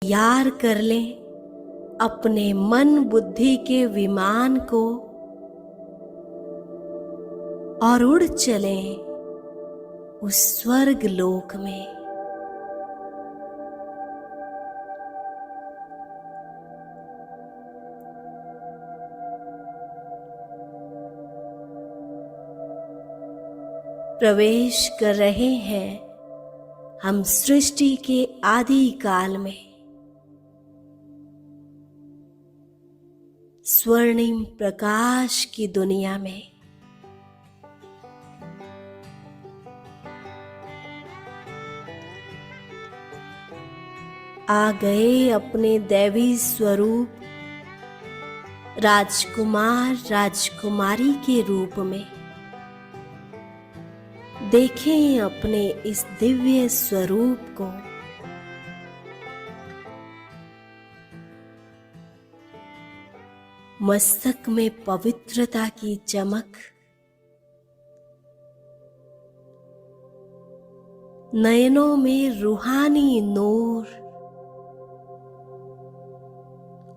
तैयार कर लें अपने मन बुद्धि के विमान को और उड़ चलें उस स्वर्ग लोक में। प्रवेश कर रहे हैं हम सृष्टि के आदि काल में, स्वर्णिम प्रकाश की दुनिया में। आ गए अपने दैवी स्वरूप राजकुमार राजकुमारी के रूप में। देखें अपने इस दिव्य स्वरूप को। मस्तक में पवित्रता की चमक, नयनों में रूहानी नूर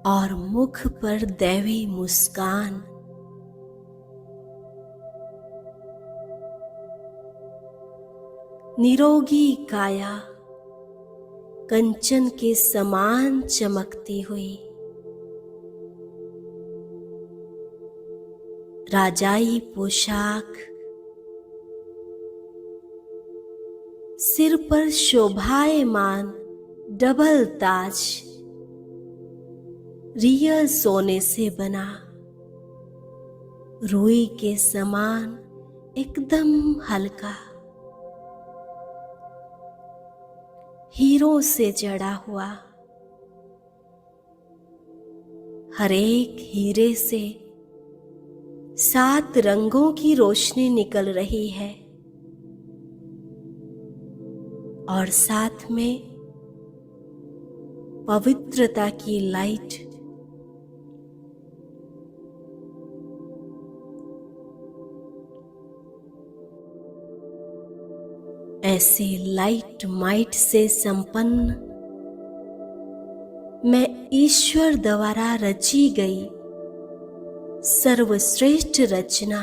और मुख पर दैवी मुस्कान। निरोगी काया कंचन के समान चमकती हुई, राजाई पोशाक, सिर पर शोभायमान डबल ताज, रियल सोने से बना, रुई के समान एकदम हल्का, हीरों से जड़ा हुआ। हर एक हीरे से 7 रंगों की रोशनी निकल रही है और साथ में पवित्रता की लाइट। ऐसे लाइट माइट से संपन्न मैं ईश्वर द्वारा रची गई सर्वश्रेष्ठ रचना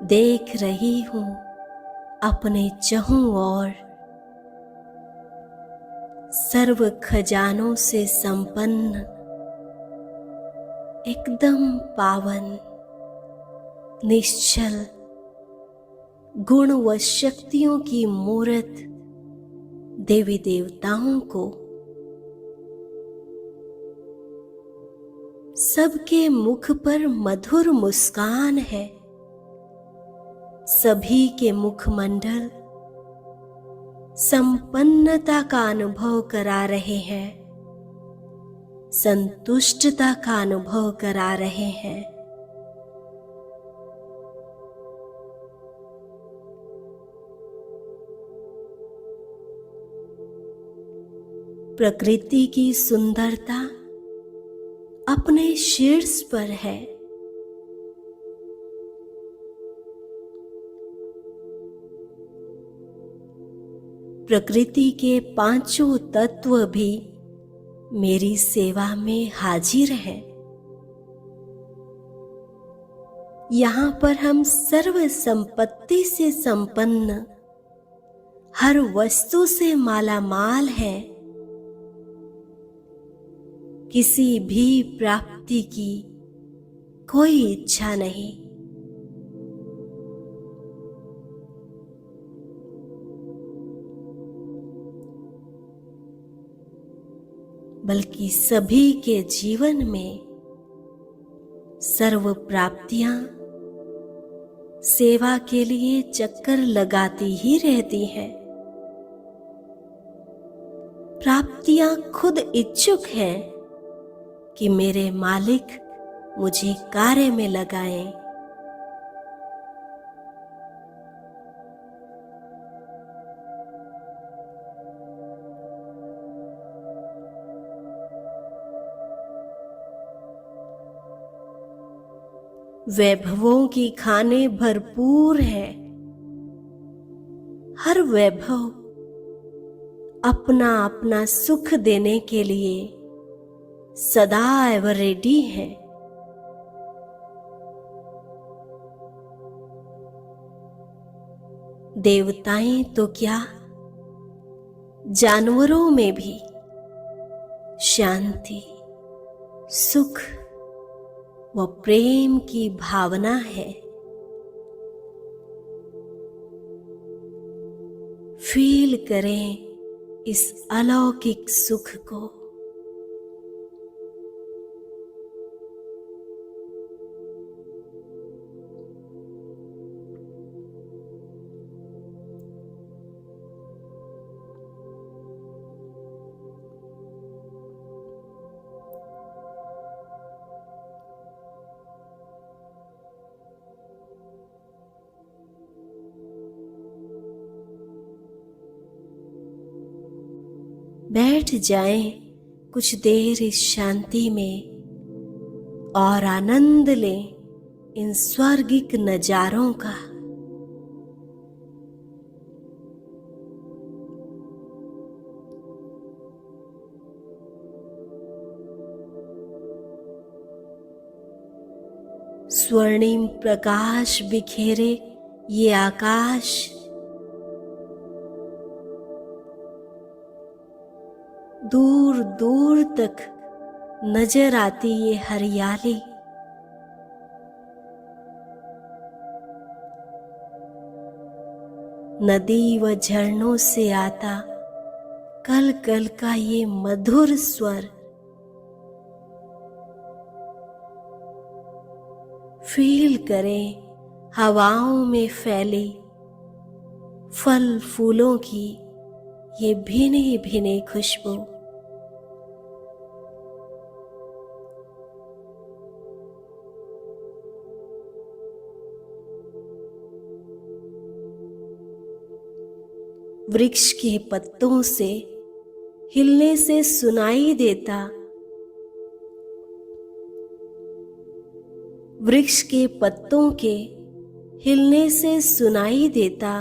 देख रही हूं अपने चहुं ओर। सर्व खजानों से संपन्न, एकदम पावन, निश्चल, गुण व शक्तियों की मूर्त देवी देवताओं को। सबके मुख पर मधुर मुस्कान है। सभी के मुखमंडल संपन्नता का अनुभव करा रहे हैं, संतुष्टता का अनुभव करा रहे हैं। प्रकृति की सुंदरता अपने शीर्ष पर है। प्रकृति के 5 तत्व भी मेरी सेवा में हाजिर हैं। यहाँ पर हम सर्व संपत्ति से संपन्न, हर वस्तु से मालामाल हैं। किसी भी प्राप्ति की कोई इच्छा नहीं। बल्कि सभी के जीवन में सर्व प्राप्तियां सेवा के लिए चक्कर लगाती ही रहती हैं। प्राप्तियां खुद इच्छुक हैं कि मेरे मालिक मुझे कार्य में लगाएं। वैभवों की खाने भरपूर है। हर वैभव अपना अपना सुख देने के लिए सदैव रेडी हैं। देवताएं तो क्या, जानवरों में भी शांति, सुख व प्रेम की भावना है। फील करें इस अलौकिक सुख को। बैठ जाएं कुछ देर इस शांति में और आनंद लें इन स्वर्गिक नजारों का। स्वर्णिम प्रकाश बिखेरे ये आकाश, दूर दूर तक नजर आती ये हरियाली, नदी व झरनों से आता कल कल का ये मधुर स्वर, फील करें हवाओं में फैली फल फूलों की ये भीनी भीनी खुशबू। वृक्ष के पत्तों से हिलने से सुनाई देता, वृक्ष के पत्तों के हिलने से सुनाई देता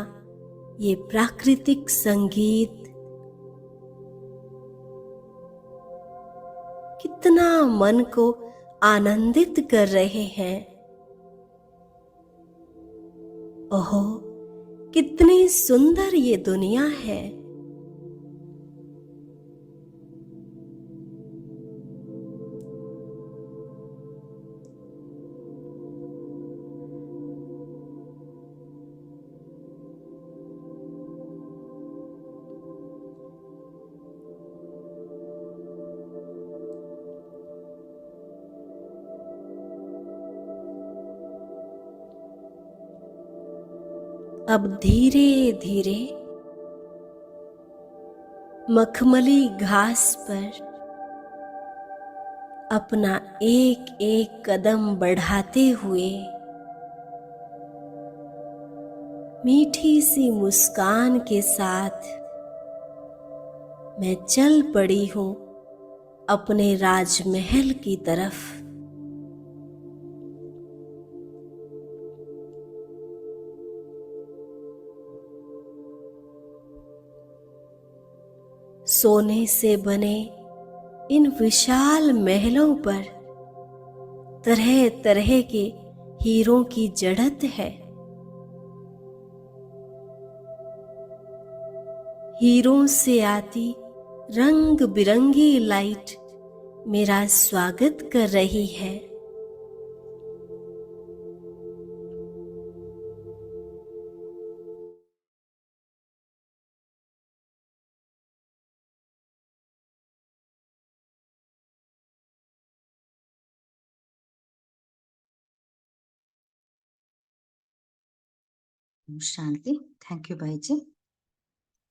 ये प्राकृतिक संगीत कितना मन को आनंदित कर रहे हैं। ओहो, कितनी सुंदर ये दुनिया है। अब धीरे धीरे मखमली घास पर अपना एक एक कदम बढ़ाते हुए मीठी सी मुस्कान के साथ मैं चल पड़ी हूं अपने राजमहल की तरफ। सोने से बने इन विशाल महलों पर तरह तरह के हीरों की जड़त है। हीरों से आती रंग बिरंगी लाइट मेरा स्वागत कर रही है। शांति, थैंक यू भाई जी।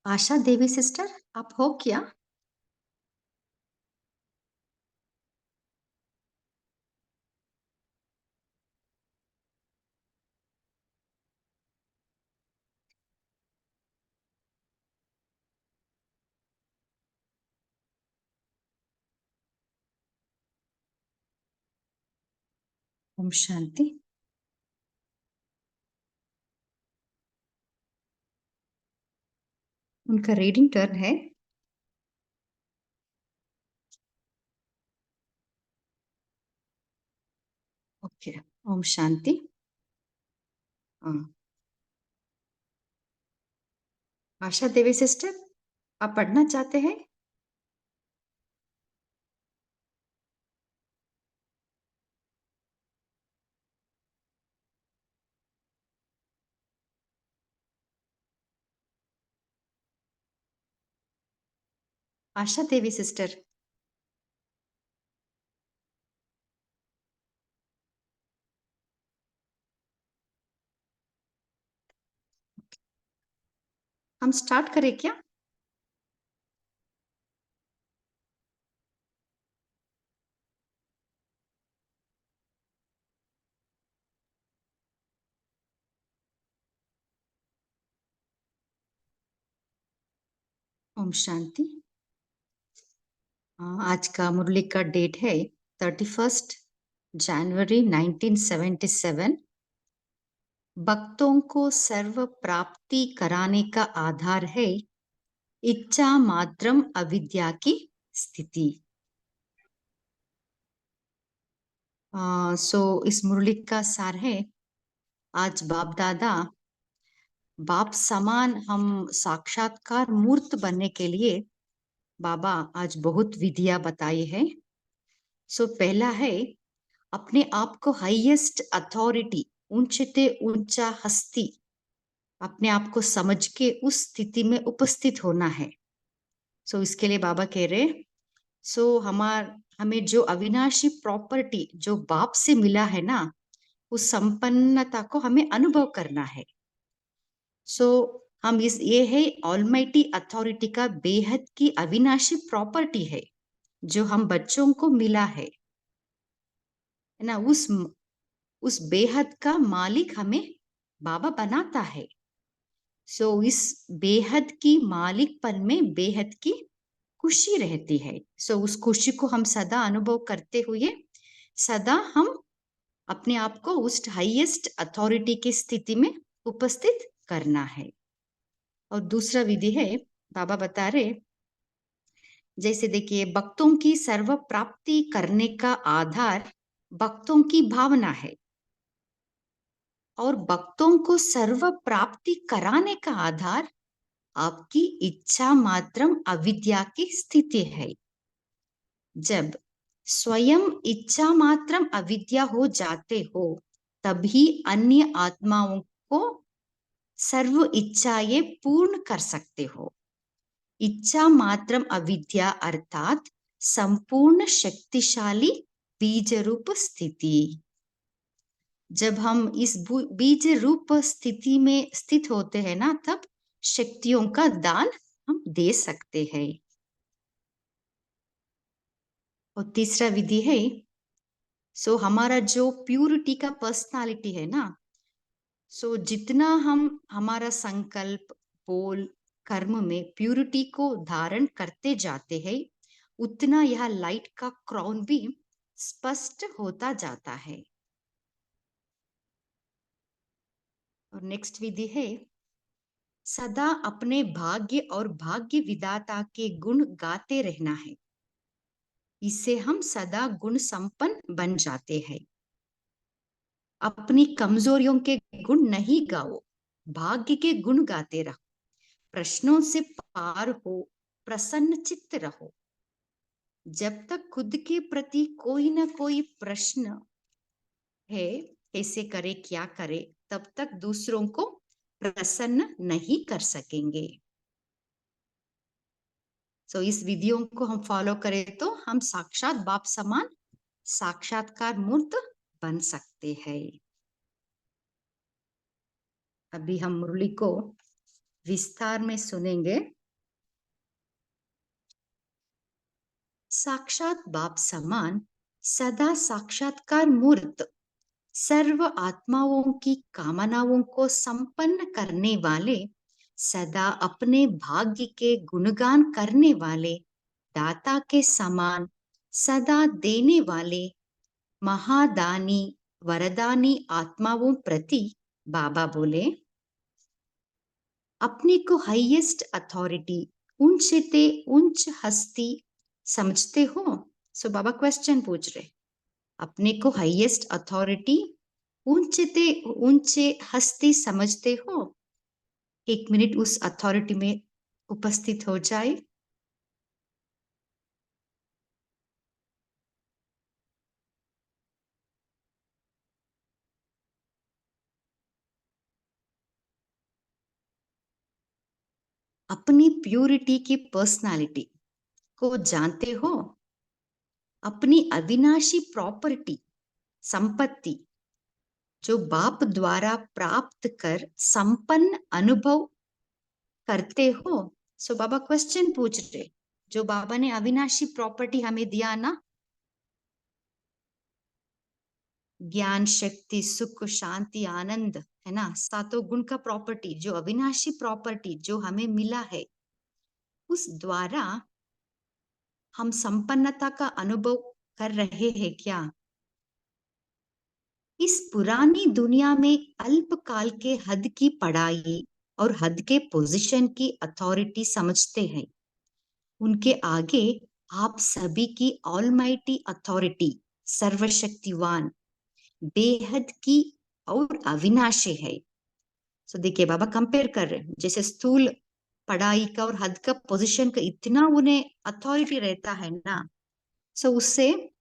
आशा देवी सिस्टर, आप हो क्या? ओम शांति। उनका रीडिंग टर्न है। ओके, ओम शांति। आशा देवी सिस्टर, आप पढ़ना चाहते हैं? आशा देवी सिस्टर, हम स्टार्ट करें क्या? ओम शांति। आज का मुरली का डेट है 31 जनवरी 1977। भक्तों को सर्व प्राप्ति कराने का आधार है इच्छा मात्रम अविद्या की स्थिति। इस मुरली का सार है, आज बाप दादा बाप समान हम साक्षात्कार मूर्त बनने के लिए बाबा आज बहुत विधियां बताई है। पहला है अपने आप को हाईएस्ट अथॉरिटी, ऊंचते ऊंचा हस्ती, अपने आप को समझ के उस स्थिति में उपस्थित होना है। इसके लिए बाबा कह रहे हमें जो अविनाशी प्रॉपर्टी जो बाप से मिला है ना, उस संपन्नता को हमें अनुभव करना है। हम ये है ऑलमाइटी अथॉरिटी का बेहद की अविनाशी प्रॉपर्टी है जो हम बच्चों को मिला है ना। उस बेहद का मालिक हमें बाबा बनाता है। इस बेहद की मालिकपन में बेहद की खुशी रहती है। उस खुशी को हम सदा अनुभव करते हुए सदा हम अपने आप को उस हाईएस्ट अथॉरिटी की स्थिति में उपस्थित करना है। और दूसरा विधि है, बाबा बता रहे जैसे देखिए, भक्तों की सर्व प्राप्ति करने का आधार भक्तों की भावना है और भक्तों को सर्व प्राप्ति कराने का आधार आपकी इच्छा मात्रम अविद्या की स्थिति है। जब स्वयं इच्छा मात्रम अविद्या हो जाते हो तभी अन्य आत्माओं को सर्व इच्छाएं पूर्ण कर सकते हो। इच्छा मात्रम अविद्या अर्थात संपूर्ण शक्तिशाली बीज रूप स्थिति। जब हम इस बीज रूप स्थिति में स्थित होते हैं ना, तब शक्तियों का दान हम दे सकते हैं। और तीसरा विधि है, हमारा जो प्यूरिटी का पर्सनालिटी है ना, जितना हम हमारा संकल्प बोल कर्म में प्यूरिटी को धारण करते जाते हैं, उतना यह लाइट का क्राउन भी स्पष्ट होता जाता है। और नेक्स्ट विधि है, सदा अपने भाग्य और भाग्य विधाता के गुण गाते रहना है। इससे हम सदा गुण संपन्न बन जाते हैं। अपनी कमजोरियों के गुण नहीं गाओ, भाग्य के गुण गाते रहो। प्रश्नों से पार हो, प्रसन्न चित्त रहो। जब तक खुद के प्रति कोई ना कोई प्रश्न है, कैसे करे क्या करे, तब तक दूसरों को प्रसन्न नहीं कर सकेंगे। इस विधियों को हम फॉलो करें तो हम साक्षात बाप समान साक्षात्कार मूर्त बन सकते हैं। अभी हम मुरली को विस्तार में सुनेंगे। साक्षात बाप समान सदा साक्षात्कार मूर्त, सर्व आत्माओं की कामनाओं को संपन्न करने वाले, सदा अपने भाग्य के गुणगान करने वाले, दाता के समान सदा देने वाले महादानी वरदानी आत्माओं प्रति बाबा बोले, अपने को हाईएस्ट अथॉरिटी, ऊंचते ऊंच हस्ती समझते हो? बाबा क्वेश्चन पूछ रहे, अपने को हाईएस्ट अथॉरिटी ऊंचे हस्ती समझते हो? 1 मिनट उस अथॉरिटी में उपस्थित हो जाए। अपनी प्यूरिटी की पर्सनालिटी को जानते हो? अपनी अविनाशी प्रॉपर्टी, संपत्ति जो बाप द्वारा प्राप्त कर संपन्न अनुभव करते हो? सो बाबा क्वेश्चन पूछ रहे, जो बाबा ने अविनाशी प्रॉपर्टी हमें दिया ना, ज्ञान, शक्ति, सुख, शांति, आनंद, है ना, सातों गुण का प्रॉपर्टी, जो अविनाशी प्रॉपर्टी जो हमें मिला है, उस द्वारा हम संपन्नता का अनुभव कर रहे हैं क्या? इस पुरानी दुनिया में अल्पकाल के हद की पढ़ाई और हद के पोजीशन की अथॉरिटी समझते हैं। उनके आगे आप सभी की ऑलमाइटी अथॉरिटी, सर्वशक्तिवान, बेहद की और अविनाशी है। सो देखिए बाबा कंपेयर कर रहे हैं, जैसे स्थूल पढ़ाई का और हद का पोजीशन का इतना उन्हें अथॉरिटी रहता है ना, सो उससे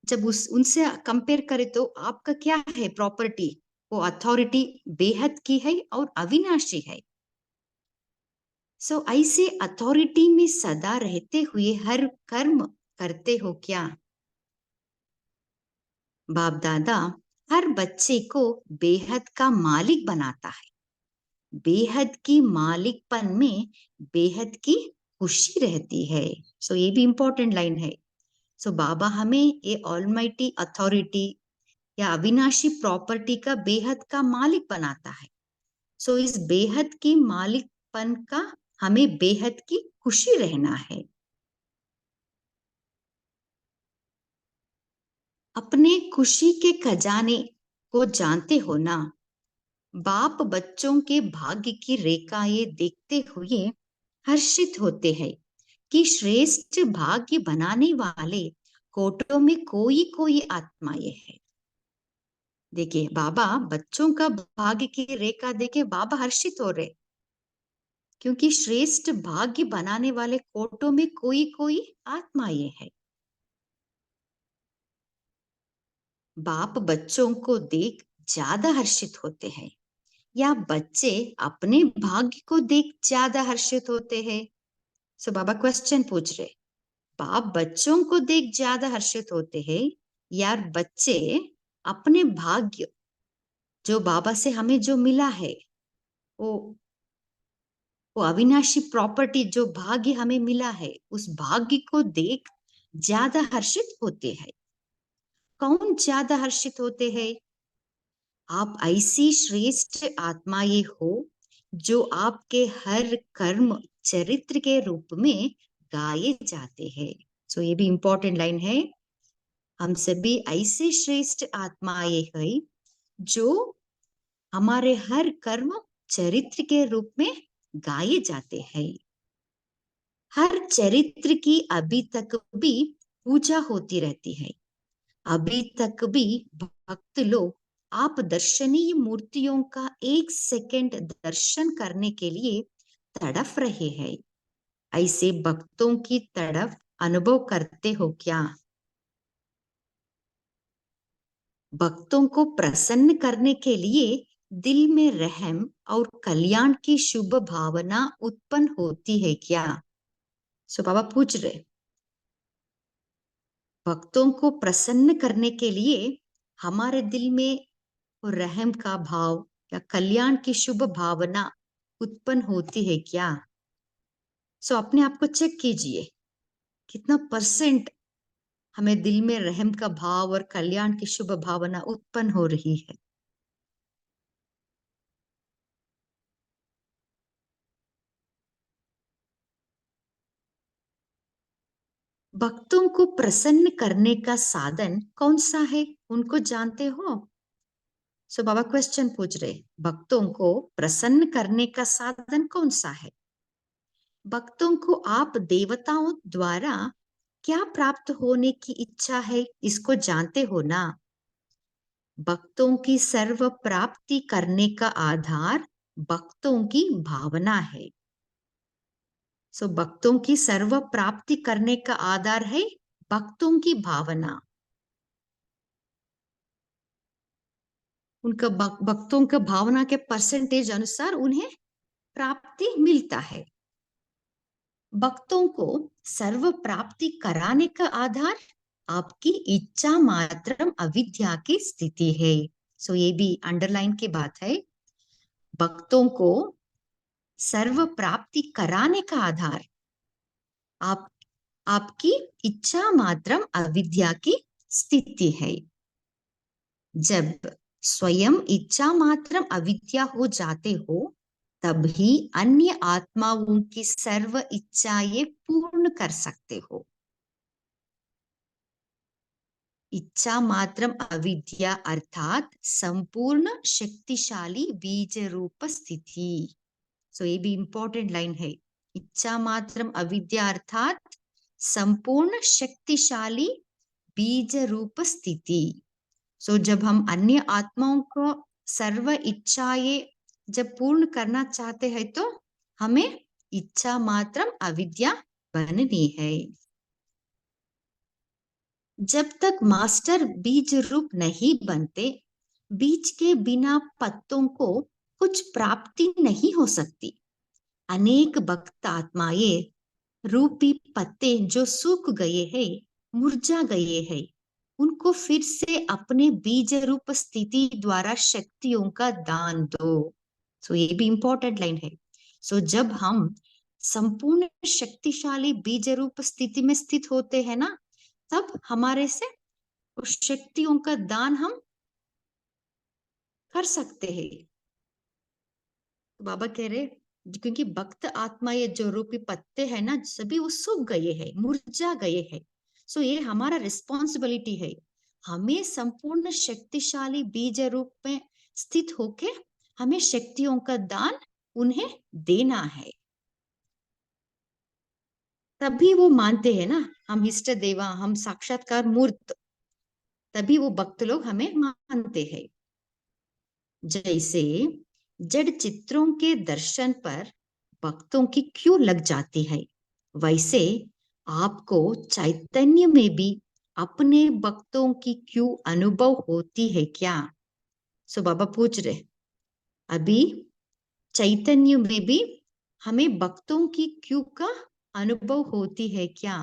जब उनसे कंपेयर करें तो आपका क्या है प्रॉपर्टी? वो अथॉरिटी बेहद की है और अविनाशी है। सो ऐसे अथॉरिटी में सदा रहते हुए हर कर्म करते हो क्या? बाप दादा हर बच्चे को बेहद का मालिक बनाता है। बेहद की मालिकपन में बेहद की खुशी रहती है। सो ये भी इंपॉर्टेंट लाइन है। सो बाबा हमें ये ऑलमाइटी अथॉरिटी या अविनाशी प्रॉपर्टी का बेहद का मालिक बनाता है। सो इस बेहद की मालिकपन का हमें बेहद की खुशी रहना है। अपने खुशी के खजाने को जानते हो ना? बाप बच्चों के भाग्य की रेखाएं देखते हुए हर्षित होते हैं कि श्रेष्ठ भाग्य बनाने वाले कोटों में कोई कोई आत्माएं हैं। देखिए बाबा बच्चों का भाग्य की रेखा देखे बाबा हर्षित हो रहे, क्योंकि श्रेष्ठ भाग्य बनाने वाले कोटों में कोई कोई आत्माएं हैं। बाप बच्चों को देख ज्यादा हर्षित होते हैं या बच्चे अपने भाग्य को देख ज्यादा हर्षित होते हैं? सो बाबा क्वेश्चन पूछ रहे, बाप बच्चों को देख ज्यादा हर्षित होते हैं या बच्चे अपने भाग्य जो बाबा से हमें जो मिला है, वो वो अविनाशी प्रॉपर्टी जो भाग्य हमें मिला है, उस भाग्य को देख ज्यादा हर्षित होते हैं? कौन ज्यादा हर्षित होते हैं? आप ऐसी श्रेष्ठ आत्माएं हो जो आपके हर कर्म चरित्र के रूप में गाए जाते हैं। सो ये भी इंपॉर्टेंट लाइन है। हम सभी ऐसे श्रेष्ठ आत्माएं हैं जो हमारे हर कर्म चरित्र के रूप में गाए जाते हैं। हर चरित्र की अभी तक भी पूजा होती रहती है। अभी तक भी भक्त लोग आप दर्शनीय मूर्तियों का 1 सेकंड दर्शन करने के लिए तड़फ रहे हैं। ऐसे भक्तों की तड़फ अनुभव करते हो क्या? भक्तों को प्रसन्न करने के लिए दिल में रहम और कल्याण की शुभ भावना उत्पन्न होती है क्या? सो बाबा पूछ रहे, भक्तों को प्रसन्न करने के लिए हमारे दिल में रहम का भाव या कल्याण की शुभ भावना उत्पन्न होती है क्या? सो अपने आप को चेक कीजिए, कितना परसेंट हमें दिल में रहम का भाव और कल्याण की शुभ भावना उत्पन्न हो रही है? भक्तों को प्रसन्न करने का साधन कौन सा है, उनको जानते हो? सो बाबा क्वेश्चन पूछ रहे, भक्तों को प्रसन्न करने का साधन कौन सा है? भक्तों को आप देवताओं द्वारा क्या प्राप्त होने की इच्छा है, इसको जानते हो ना? भक्तों की सर्व प्राप्ति करने का आधार भक्तों की भावना है। सो भक्तों की सर्व प्राप्ति करने का आधार है भक्तों की भावना। उनका भक्तों का भावना के परसेंटेज अनुसार उन्हें प्राप्ति मिलता है। भक्तों को सर्व प्राप्ति कराने का आधार आपकी इच्छा मात्रम अविद्या की स्थिति है। सो ये भी अंडरलाइन की बात है। भक्तों को सर्व प्राप्ति कराने का आधार आप आपकी इच्छा मात्रम अविद्या की स्थिति है। जब स्वयं इच्छा मात्रम अविद्या हो जाते हो, तभी अन्य आत्माओं की सर्व इच्छाएं पूर्ण कर सकते हो। इच्छा मात्रम अविद्या अर्थात संपूर्ण शक्तिशाली बीज रूप स्थिति। सो ये भी इंपॉर्टेंट लाइन है। इच्छा मात्रम अविद्या अर्थात संपूर्ण शक्तिशाली बीज रूप स्थिति। सो जब हम अन्य आत्माओं को सर्व इच्छाएं जब पूर्ण करना चाहते हैं, तो हमें इच्छा मात्रम अविद्या बननी है। जब तक मास्टर बीज रूप नहीं बनते, बीज के बिना पत्तों को कुछ प्राप्ति नहीं हो सकती। अनेक भक्त आत्माएं रूपी पत्ते जो सूख गए हैं, मुरझा गए हैं, उनको फिर से अपने बीज रूप स्थिति द्वारा शक्तियों का दान दो। सो ये भी इंपॉर्टेंट लाइन है। सो जब हम संपूर्ण शक्तिशाली बीज रूप स्थिति में स्थित होते हैं ना, तब हमारे से उस शक्तियों का दान हम कर सकते हैं। तो बाबा कह रहे, क्योंकि भक्त आत्मा ये जो रूपी पत्ते हैं ना, सभी वो सूख गए हैं, मुरझा गए हैं। सो ये हमारा रिस्पॉन्सिबिलिटी है, हमें संपूर्ण शक्तिशाली बीज रूप में स्थित होके हमें शक्तियों का दान उन्हें देना है। तभी वो मानते हैं ना, हम इष्ट देवा, हम साक्षात्कार मूर्त, तभी वो भक्त लोग हमें मानते हैं। जैसे जड़ चित्रों के दर्शन पर भक्तों की क्यों लग जाती है, वैसे आपको चैतन्य में भी अपने भक्तों की क्यों अनुभव होती है क्या? सो बाबा पूछ रहे, अभी चैतन्य में भी हमें भक्तों की क्यों का अनुभव होती है क्या?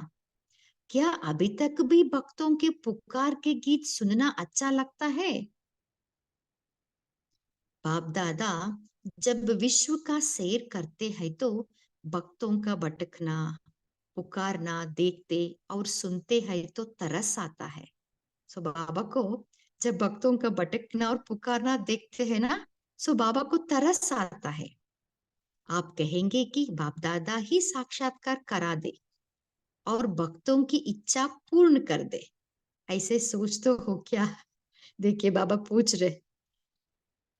क्या अभी तक भी भक्तों के पुकार के गीत सुनना अच्छा लगता है? बाप दादा जब विश्व का सैर करते हैं, तो भक्तों का भटकना, पुकारना देखते और सुनते हैं तो तरस आता है। सो बाबा को जब भक्तों का भटकना और पुकारना देखते हैं ना, सो बाबा को तरस आता है। आप कहेंगे कि बाप दादा ही साक्षात्कार करा दे और भक्तों की इच्छा पूर्ण कर दे, ऐसे सोच तो हो क्या? देखिए बाबा पूछ रहे,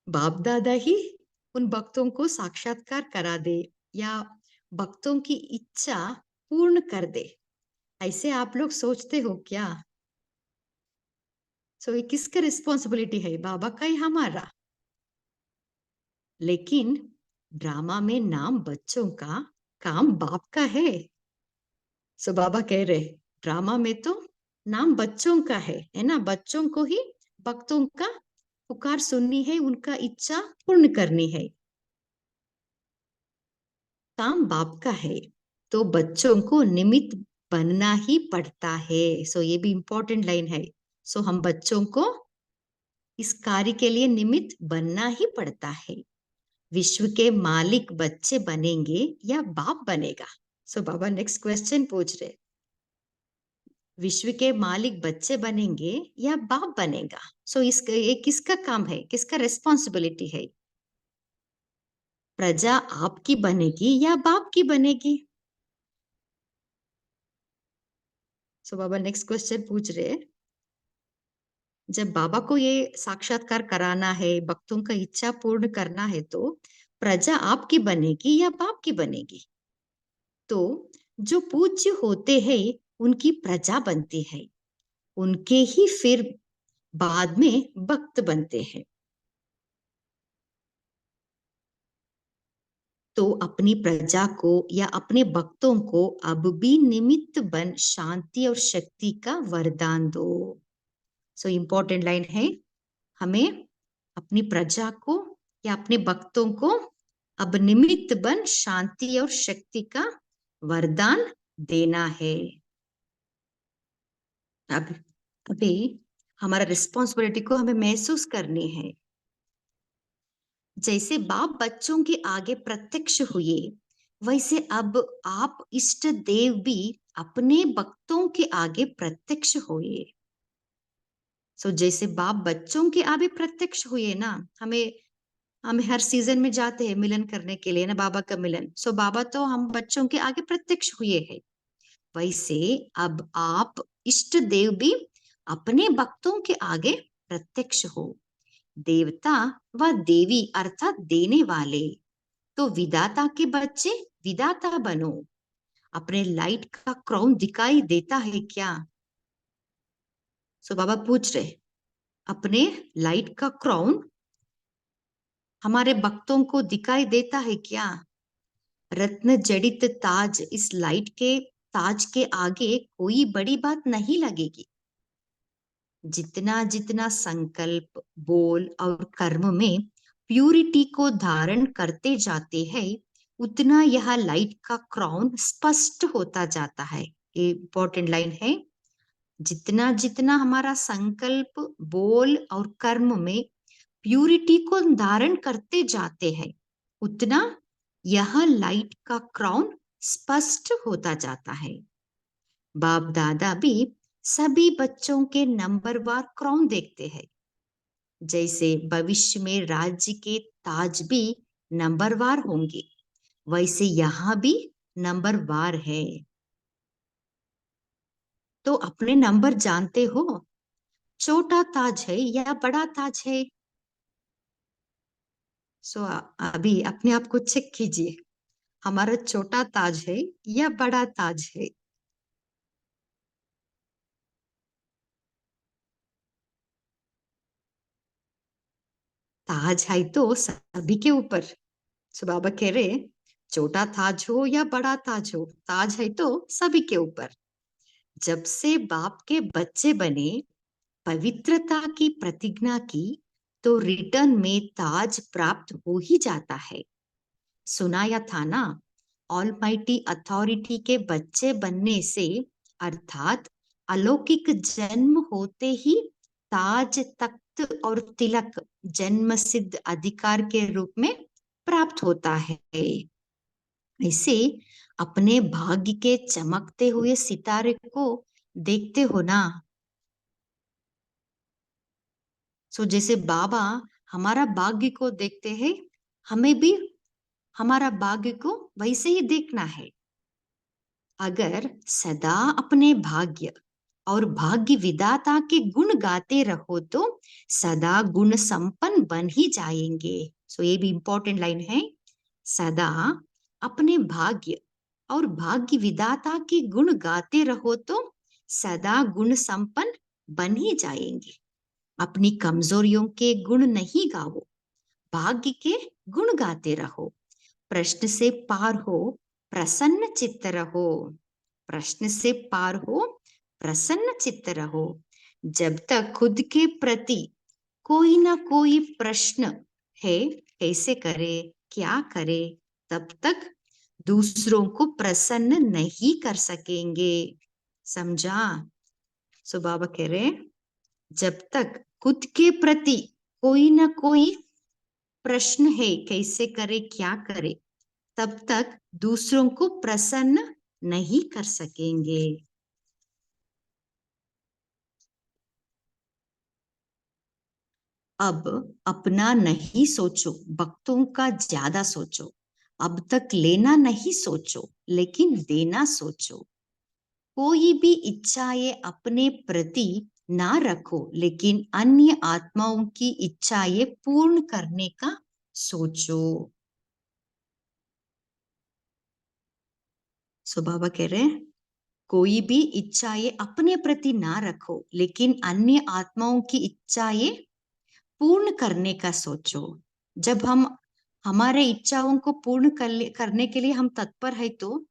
बाप दादा ही उन भक्तों को साक्षात्कार करा दे या भक्तों की इच्छा पूर्ण कर दे, ऐसे आप लोग सोचते हो क्या? सो ये किसका रिस्पॉन्सिबिलिटी है, बाबा का या हमारा? लेकिन ड्रामा में नाम बच्चों का, काम बाप का है। सो बाबा कह रहे, ड्रामा में तो नाम बच्चों का है ना, बच्चों को ही भक्तों का पुकार सुननी है, उनका इच्छा पूर्ण करनी है, काम बाप का है, तो बच्चों को निमित्त बनना ही पड़ता है। सो ये भी इंपॉर्टेंट लाइन है। सो हम बच्चों को इस कार्य के लिए निमित्त बनना ही पड़ता है। विश्व के मालिक बच्चे बनेंगे या बाप बनेगा? सो बाबा नेक्स्ट क्वेश्चन पूछ रहे, विश्व के मालिक बच्चे बनेंगे या बाप बनेगा? सो ये किसका काम है, किसका रिस्पॉन्सिबिलिटी है? प्रजा आपकी बनेगी या बाप की बनेगी? सो बाबा नेक्स्ट क्वेश्चन पूछ रहे, जब बाबा को ये साक्षात्कार कराना है, भक्तों का इच्छा पूर्ण करना है, तो प्रजा आपकी बनेगी या बाप की बनेगी? तो जो पूज्य होते हैं उनकी प्रजा बनती है, उनके ही फिर बाद में भक्त बनते हैं। तो अपनी प्रजा को या अपने भक्तों को अब भी निमित्त बन शांति और शक्ति का वरदान दो। सो इंपॉर्टेंट लाइन है, हमें अपनी प्रजा को या अपने भक्तों को अब निमित्त बन शांति और शक्ति का वरदान देना है। अब अभी हमारा रिस्पॉन्सिबिलिटी को हमें महसूस करनी है। जैसे बाप बच्चों के आगे प्रत्यक्ष हुए, वैसे अब आप इष्ट देव भी अपने भक्तों के आगे प्रत्यक्ष हुए। सो जैसे बाप बच्चों के आगे प्रत्यक्ष हुए ना, हमें हम हर सीजन में जाते हैं मिलन करने के लिए ना, बाबा का मिलन। सो बाबा तो हम बच्चों के आगे प्रत्यक्ष हुए हैं, वैसे अब आप इष्ट देव भी अपने भक्तों के आगे प्रत्यक्ष हो। देवता व देवी अर्थात देने वाले, तो विधाता के बच्चे विधाता बनो। अपने लाइट का क्राउन दिखाई देता है क्या? सो बाबा पूछ रहे, अपने लाइट का क्राउन हमारे भक्तों को दिखाई देता है क्या? रत्न जड़ित ताज, इस लाइट के ताज के आगे कोई बड़ी बात नहीं लगेगी। जितना जितना संकल्प, बोल और कर्म में प्यूरिटी को धारण करते जाते हैं, उतना यह लाइट का क्राउन स्पष्ट होता जाता है। ये इंपॉर्टेंट लाइन है। जितना जितना हमारा संकल्प, बोल और कर्म में प्यूरिटी को धारण करते जाते हैं, उतना यह लाइट का क्राउन स्पष्ट होता जाता है। बाप दादा भी सभी बच्चों के नंबरवार क्राउन देखते हैं। जैसे भविष्य में राज्य के ताज भी नंबरवार होंगे, वैसे यहाँ भी नंबरवार है। तो अपने नंबर जानते हो? छोटा ताज है या बड़ा ताज है? सो अभी अपने आप को चेक कीजिए, हमारा छोटा ताज है या बड़ा ताज है? ताज है तो सभी के ऊपर। सो बाबा कह रहे, छोटा ताज हो या बड़ा ताज हो, ताज है तो सभी के ऊपर। जब से बाप के बच्चे बने, पवित्रता की प्रतिज्ञा की, तो रिटर्न में ताज प्राप्त हो ही जाता है। सुनाया था ना, ऑलमाइटी अथॉरिटी के बच्चे बनने से अर्थात अलौकिक जन्म होते ही ताज, तख्त और तिलक जन्म सिद्ध अधिकार के रूप में प्राप्त होता है। ऐसे अपने भाग्य के चमकते हुए सितारे को देखते हो ना। सो जैसे बाबा हमारा भाग्य को देखते हैं, हमें भी हमारा भाग्य को वैसे ही देखना है। अगर सदा अपने भाग्य और भाग्य विधाता के गुण गाते रहो, तो सदा गुण संपन्न बन ही जाएंगे। सो ये भी इंपॉर्टेंट लाइन है। सदा अपने भाग्य और भाग्य विधाता के गुण गाते रहो, तो सदा गुण संपन्न बन ही जाएंगे। अपनी कमजोरियों के गुण नहीं गाओ, भाग्य के गुण गाते रहो। प्रश्न से पार हो, प्रसन्न चित्त रहो। प्रश्न से पार हो, प्रसन्न चित्त रहो। जब तक खुद के प्रति कोई ना कोई प्रश्न है, कैसे करे, क्या करे, तब तक दूसरों को प्रसन्न नहीं कर सकेंगे। समझा? सो बाबा कह रहे, जब तक खुद के प्रति कोई ना कोई प्रश्न है, कैसे करे, क्या करे, तब तक दूसरों को प्रसन्न नहीं कर सकेंगे। अब अपना नहीं सोचो, भक्तों का ज्यादा सोचो। अब तक लेना नहीं सोचो, लेकिन देना सोचो। कोई भी इच्छाएं अपने प्रति ना रखो, लेकिन अन्य आत्माओं की इच्छाएं पूर्ण करने का सोचो। सो बाबा कह रहे हैं, कोई भी इच्छाएं अपने प्रति ना रखो, लेकिन अन्य आत्माओं की इच्छाएं पूर्ण करने का सोचो। जब हम हमारे इच्छाओं को पूर्ण करने के लिए हम तत्पर है, तो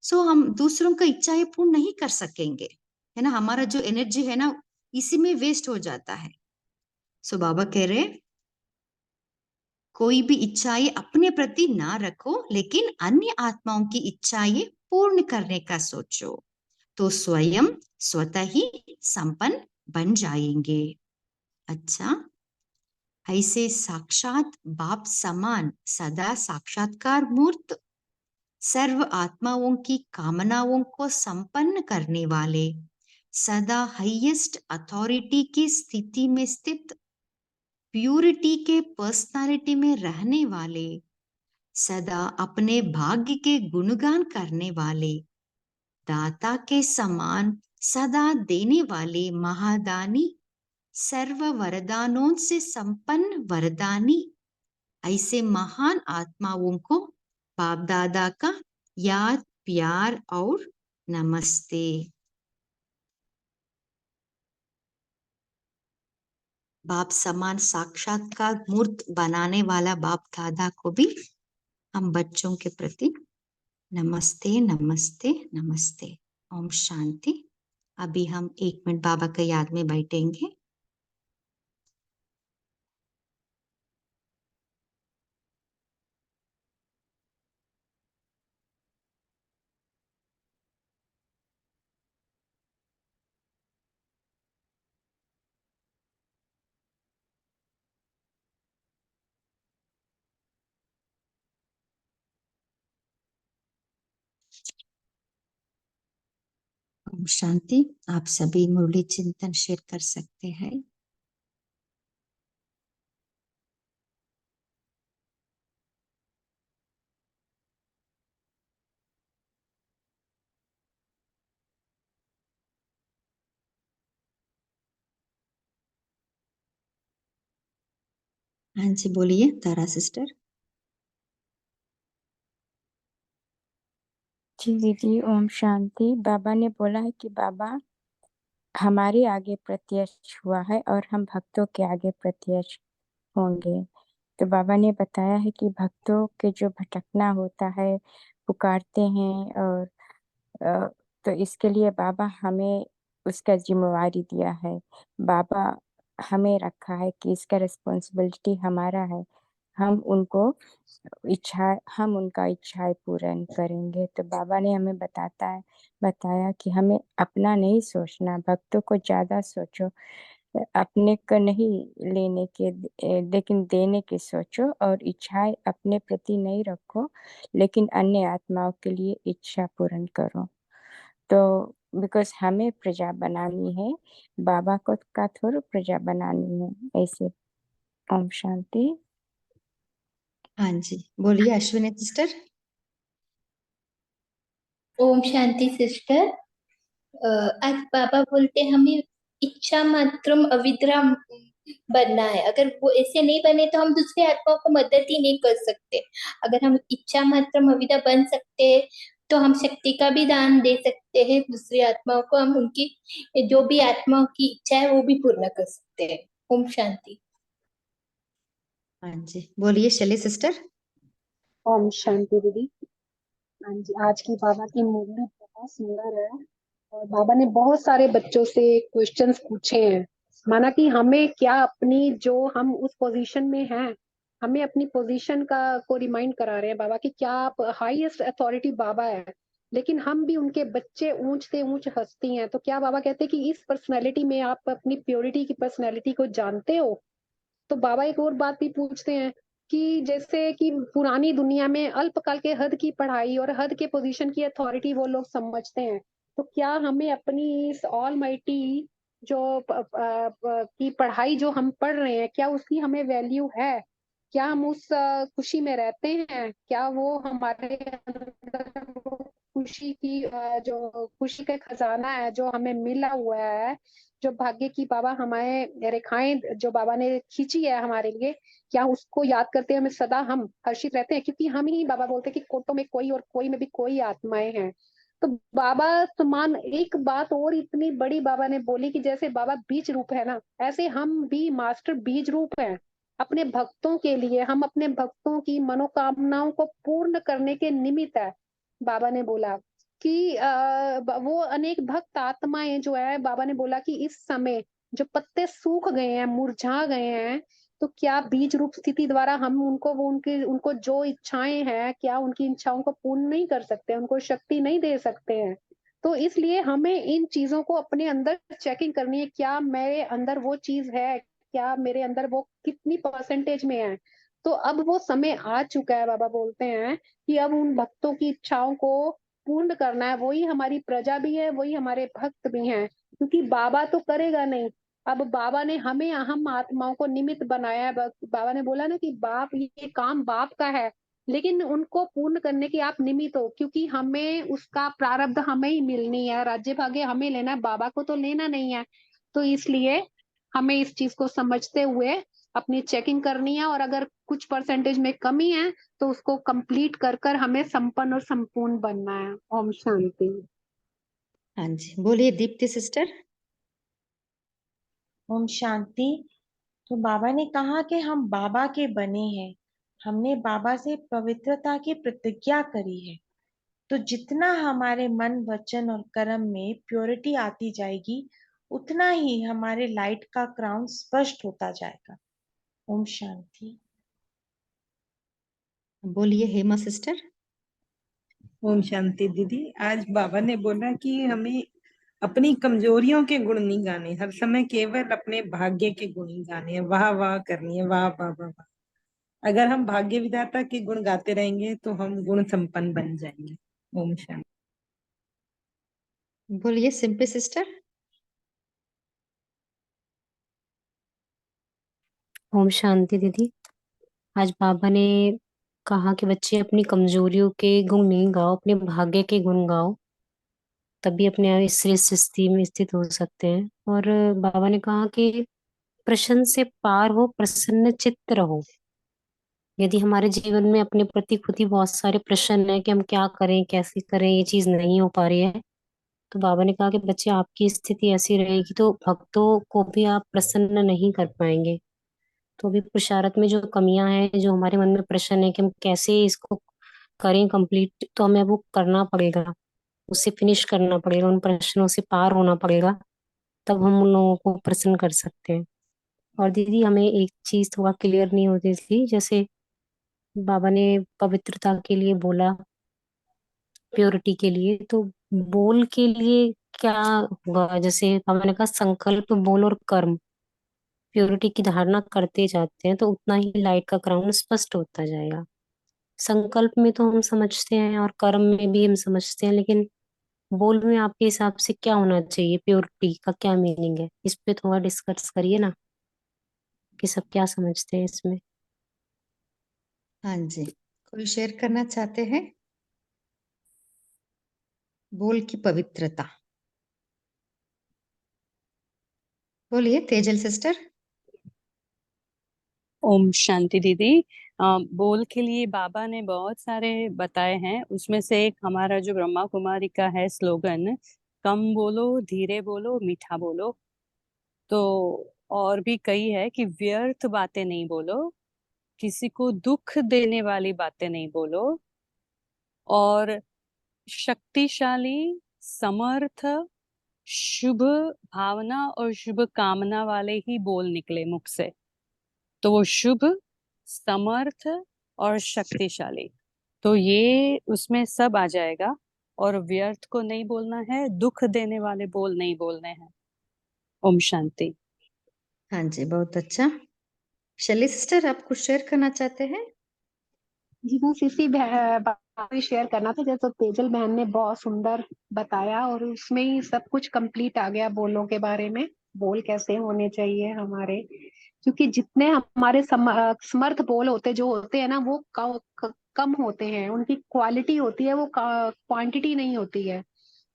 सो हम दूसरों का इच्छाएं पूर्ण नहीं कर सकेंगे, है ना। हमारा जो एनर्जी है ना, इसी में वेस्ट हो जाता है। सो बाबा कह रहे, कोई भी इच्छाएं अपने प्रति ना रखो, लेकिन अन्य आत्माओं की इच्छाएं पूर्ण करने का सोचो, तो स्वयं स्वतः ही संपन्न बन जाएंगे। अच्छा, ऐसे साक्षात बाप समान सदा साक्षात्कार मूर्त, सर्व आत्माओं की कामनाओं को संपन्न करने वाले, सदा हाईएस्ट अथॉरिटी की स्थिति में स्थित, प्यूरिटी के पर्सनालिटी में रहने वाले, सदा अपने भाग्य के गुणगान करने वाले, दाता के समान सदा देने वाले महादानी, सर्व वरदानों से संपन्न वरदानी, ऐसे महान आत्माओं को बाप दादा का याद, प्यार और नमस्ते। बाप समान साक्षात्कार मूर्त बनाने वाला बाप दादा को भी हम बच्चों के प्रति नमस्ते नमस्ते नमस्ते। ओम शांति। अभी हम 1 मिनट बाबा के याद में बैठेंगे। ओम शांति। आप सभी मुरली चिंतन शेयर कर सकते हैं। हाँ जी, बोलिए तारा सिस्टर। जी दीदी, ओम शांति। बाबा ने बोला है कि बाबा हमारे आगे प्रत्यक्ष हुआ है और हम भक्तों के आगे प्रत्यक्ष होंगे। तो बाबा ने बताया है कि भक्तों के जो भटकना होता है, पुकारते हैं, और तो इसके लिए बाबा हमें उसका जिम्मेवारी दिया है। बाबा हमें रखा है कि इसका रिस्पॉन्सिबिलिटी हमारा है। हम उनका इच्छाएं पूर्ण करेंगे। तो बाबा ने हमें बताया कि हमें अपना नहीं सोचना, भक्तों को ज्यादा सोचो, अपने को नहीं लेने के, लेकिन देने की सोचो, और इच्छाएं अपने प्रति नहीं रखो, लेकिन अन्य आत्माओं के लिए इच्छा पूर्ण करो। तो बिकॉज हमें प्रजा बनानी है, बाबा को का थोड़ा प्रजा बनानी है ऐसे। ओम शांति। हाँ जी, बोलिए अश्विनी सिस्टर। ओम शांति सिस्टर। आज बाबा बोलते हमें इच्छा मात्रम अविद्राम बनना है। अगर वो ऐसे नहीं बने तो हम दूसरे आत्माओं को मदद ही नहीं कर सकते। अगर हम इच्छा मात्रम अविद्रा बन सकते हैं तो हम शक्ति का भी दान दे सकते हैं दूसरी आत्माओं को। हम उनकी जो भी आत्माओं की इच्छा है वो भी पूर्ण कर सकते हैं। ओम शांति। हाँ जी, बोलिए शैली सिस्टर। ओम शांति दीदी। हाँ जी, आज की बाबा की मुरली बहुत सुंदर है और बाबा ने बहुत सारे बच्चों से क्वेश्चंस पूछे हैं। माना कि हमें क्या अपनी, जो हम उस पोजीशन में हैं, हमें अपनी पोजीशन का को रिमाइंड करा रहे हैं बाबा कि क्या आप हाईएस्ट अथॉरिटी बाबा है, लेकिन हम भी उनके बच्चे, ऊंच से ऊंच हस्ती हैं। तो क्या बाबा कहते हैं कि इस पर्सनैलिटी में आप अपनी प्योरिटी की पर्सनैलिटी को जानते हो? तो बाबा एक और बात भी पूछते हैं कि जैसे कि पुरानी दुनिया में अल्पकाल के हद की पढ़ाई और हद के पोजीशन की अथॉरिटी वो लोग समझते हैं, तो क्या हमें अपनी इस ऑल माइटी जो की पढ़ाई जो हम पढ़ रहे हैं, क्या उसकी हमें वैल्यू है? क्या हम उस खुशी में रहते हैं? क्या वो हमारे अंदर वो खुशी की जो खुशी का खजाना है जो हमें मिला हुआ है, जो भाग्य की बाबा हमारे रेखाएं जो बाबा ने खींची है हमारे लिए, क्या उसको याद करते हुए सदा हम हर्षित रहते हैं? क्योंकि हम ही, बाबा बोलते हैं कि कोटों में कोई और कोई में भी कोई आत्माएं हैं। तो बाबा समान एक बात और इतनी बड़ी बाबा ने बोली कि जैसे बाबा बीज रूप है ना, ऐसे हम भी मास्टर बीज रूप हैं अपने भक्तों के लिए। हम अपने भक्तों की मनोकामनाओं को पूर्ण करने के निमित्त है। बाबा ने बोला कि वो अनेक भक्त आत्माएं जो है, बाबा ने बोला कि इस समय जो पत्ते सूख गए हैं, मुरझा गए हैं, तो क्या बीज रूप स्थिति द्वारा हम उनको, वो उनकी, उनको जो इच्छाएं हैं, क्या उनकी इच्छाओं को पूर्ण नहीं कर सकते, उनको शक्ति नहीं दे सकते हैं? तो इसलिए हमें इन चीजों को अपने अंदर चेकिंग करनी है, क्या मेरे अंदर वो चीज है, क्या मेरे अंदर वो कितनी परसेंटेज में है। तो अब वो समय आ चुका है, बाबा बोलते हैं कि अब उन भक्तों की इच्छाओं को पूर्ण करना है। वही हमारी प्रजा भी है, वही हमारे भक्त भी हैं, क्योंकि बाबा तो करेगा नहीं। अब बाबा ने हमें, हम आत्माओं को निमित्त बनाया है। बाबा ने बोला ना कि बाप, ये काम बाप का है, लेकिन उनको पूर्ण करने की आप निमित्त हो, क्योंकि हमें उसका प्रारब्ध हमें ही मिलनी है, राज्य भाग्य हमें लेना है, बाबा को तो लेना नहीं है। तो इसलिए हमें इस चीज को समझते हुए अपनी चेकिंग करनी है, और अगर कुछ परसेंटेज में कमी है तो उसको कंप्लीट कर कर हमें संपन्न और संपूर्ण बनना है। ओम शांति। हाँ जी, बोलिए दीप्ति सिस्टर। ओम शांति। तो बाबा ने कहा कि हम बाबा के बने हैं, हमने बाबा से पवित्रता की प्रतिज्ञा करी है। तो जितना हमारे मन, वचन और कर्म में प्योरिटी आती जाएगी, उतना ही हमारे लाइट का क्राउन स्पष्ट होता जाएगा। ओम शांति। बोलिए हेमा सिस्टर। ओम शांति दीदी। आज बाबा ने बोला कि हमें अपनी कमजोरियों के गुण नहीं गाने, हर समय केवल अपने भाग्य के गुण ही गाने हैं, वाह वाह करनी है, वाह वाह वाह वाह। अगर हम भाग्य विधाता के गुण गाते रहेंगे तो हम गुण संपन्न बन जाएंगे। ओम शांति। बोलिए सिंपल सिस्टर। ओम शांति दीदी। आज बाबा ने कहा कि बच्चे अपनी कमजोरियों के गुण नहीं गाओ, अपने भाग्य के गुण गाओ, तभी अपने आप इस श्रेष्ठ स्थिति में स्थित हो सकते हैं। और बाबा ने कहा कि प्रश्न से पार हो, प्रसन्न चित्त रहो। यदि हमारे जीवन में अपने प्रति खुद ही बहुत सारे प्रश्न हैं कि हम क्या करें, कैसे करें, ये चीज नहीं हो पा रही है, तो बाबा ने कहा कि बच्चे आपकी स्थिति ऐसी रहेगी तो भक्तों को भी आप प्रसन्न नहीं कर पाएंगे। तो अभी पुरुषार्थ में जो कमियां हैं, जो हमारे मन में प्रश्न है कि हम कैसे इसको करें कंप्लीट, तो हमें वो करना पड़ेगा, उससे फिनिश करना पड़ेगा, उन प्रश्नों से पार होना पड़ेगा, तब हम उन लोगों को प्रसन्न कर सकते हैं। और दीदी हमें एक चीज थोड़ा क्लियर नहीं होती थी, जैसे बाबा ने पवित्रता के लिए बोला, प्योरिटी के लिए, तो बोल के लिए क्या होगा? जैसे बाबा ने कहा संकल्प, बोल और कर्म प्योरिटी की धारणा करते जाते हैं तो उतना ही लाइट का क्राउन स्पष्ट होता जाएगा। संकल्प में तो हम समझते हैं और कर्म में भी हम समझते हैं, लेकिन बोल में आपके हिसाब से क्या होना चाहिए? प्योरिटी का क्या मीनिंग है? इस पे थोड़ा डिस्कस करिए ना, कि सब क्या समझते हैं इसमें। हाँ जी, कोई शेयर करना चाहते हैं? बोल की पवित्रता। बोलिए तेजल सिस्टर। ओम शांति दीदी। बोल के लिए बाबा ने बहुत सारे बताए हैं, उसमें से एक हमारा जो ब्रह्मा कुमारी का है स्लोगन, कम बोलो, धीरे बोलो, मीठा बोलो। तो और भी कई है कि व्यर्थ बातें नहीं बोलो, किसी को दुख देने वाली बातें नहीं बोलो, और शक्तिशाली, समर्थ, शुभ भावना और शुभ कामना वाले ही बोल निकले मुख से। तो वो शुभ, समर्थ और शक्तिशाली, तो ये उसमें सब आ जाएगा। और व्यर्थ को नहीं बोलना है, दुख देने वाले बोल नहीं बोलने हैं। ओम शांति। हाँ जी, बहुत अच्छा। शैली सिस्टर, आप कुछ शेयर करना चाहते हैं? जी, बस इसी बात में शेयर करना था, जैसे तेजल बहन ने बहुत सुंदर बताया, और उसमें ही सब कुछ कंप्लीट आ गया बोलों के बारे में। बोल कैसे होने चाहिए हमारे, क्योंकि जितने हमारे समर्थ बोल होते जो होते हैं ना, वो कम होते हैं, उनकी क्वालिटी होती है, वो क्वांटिटी नहीं होती है।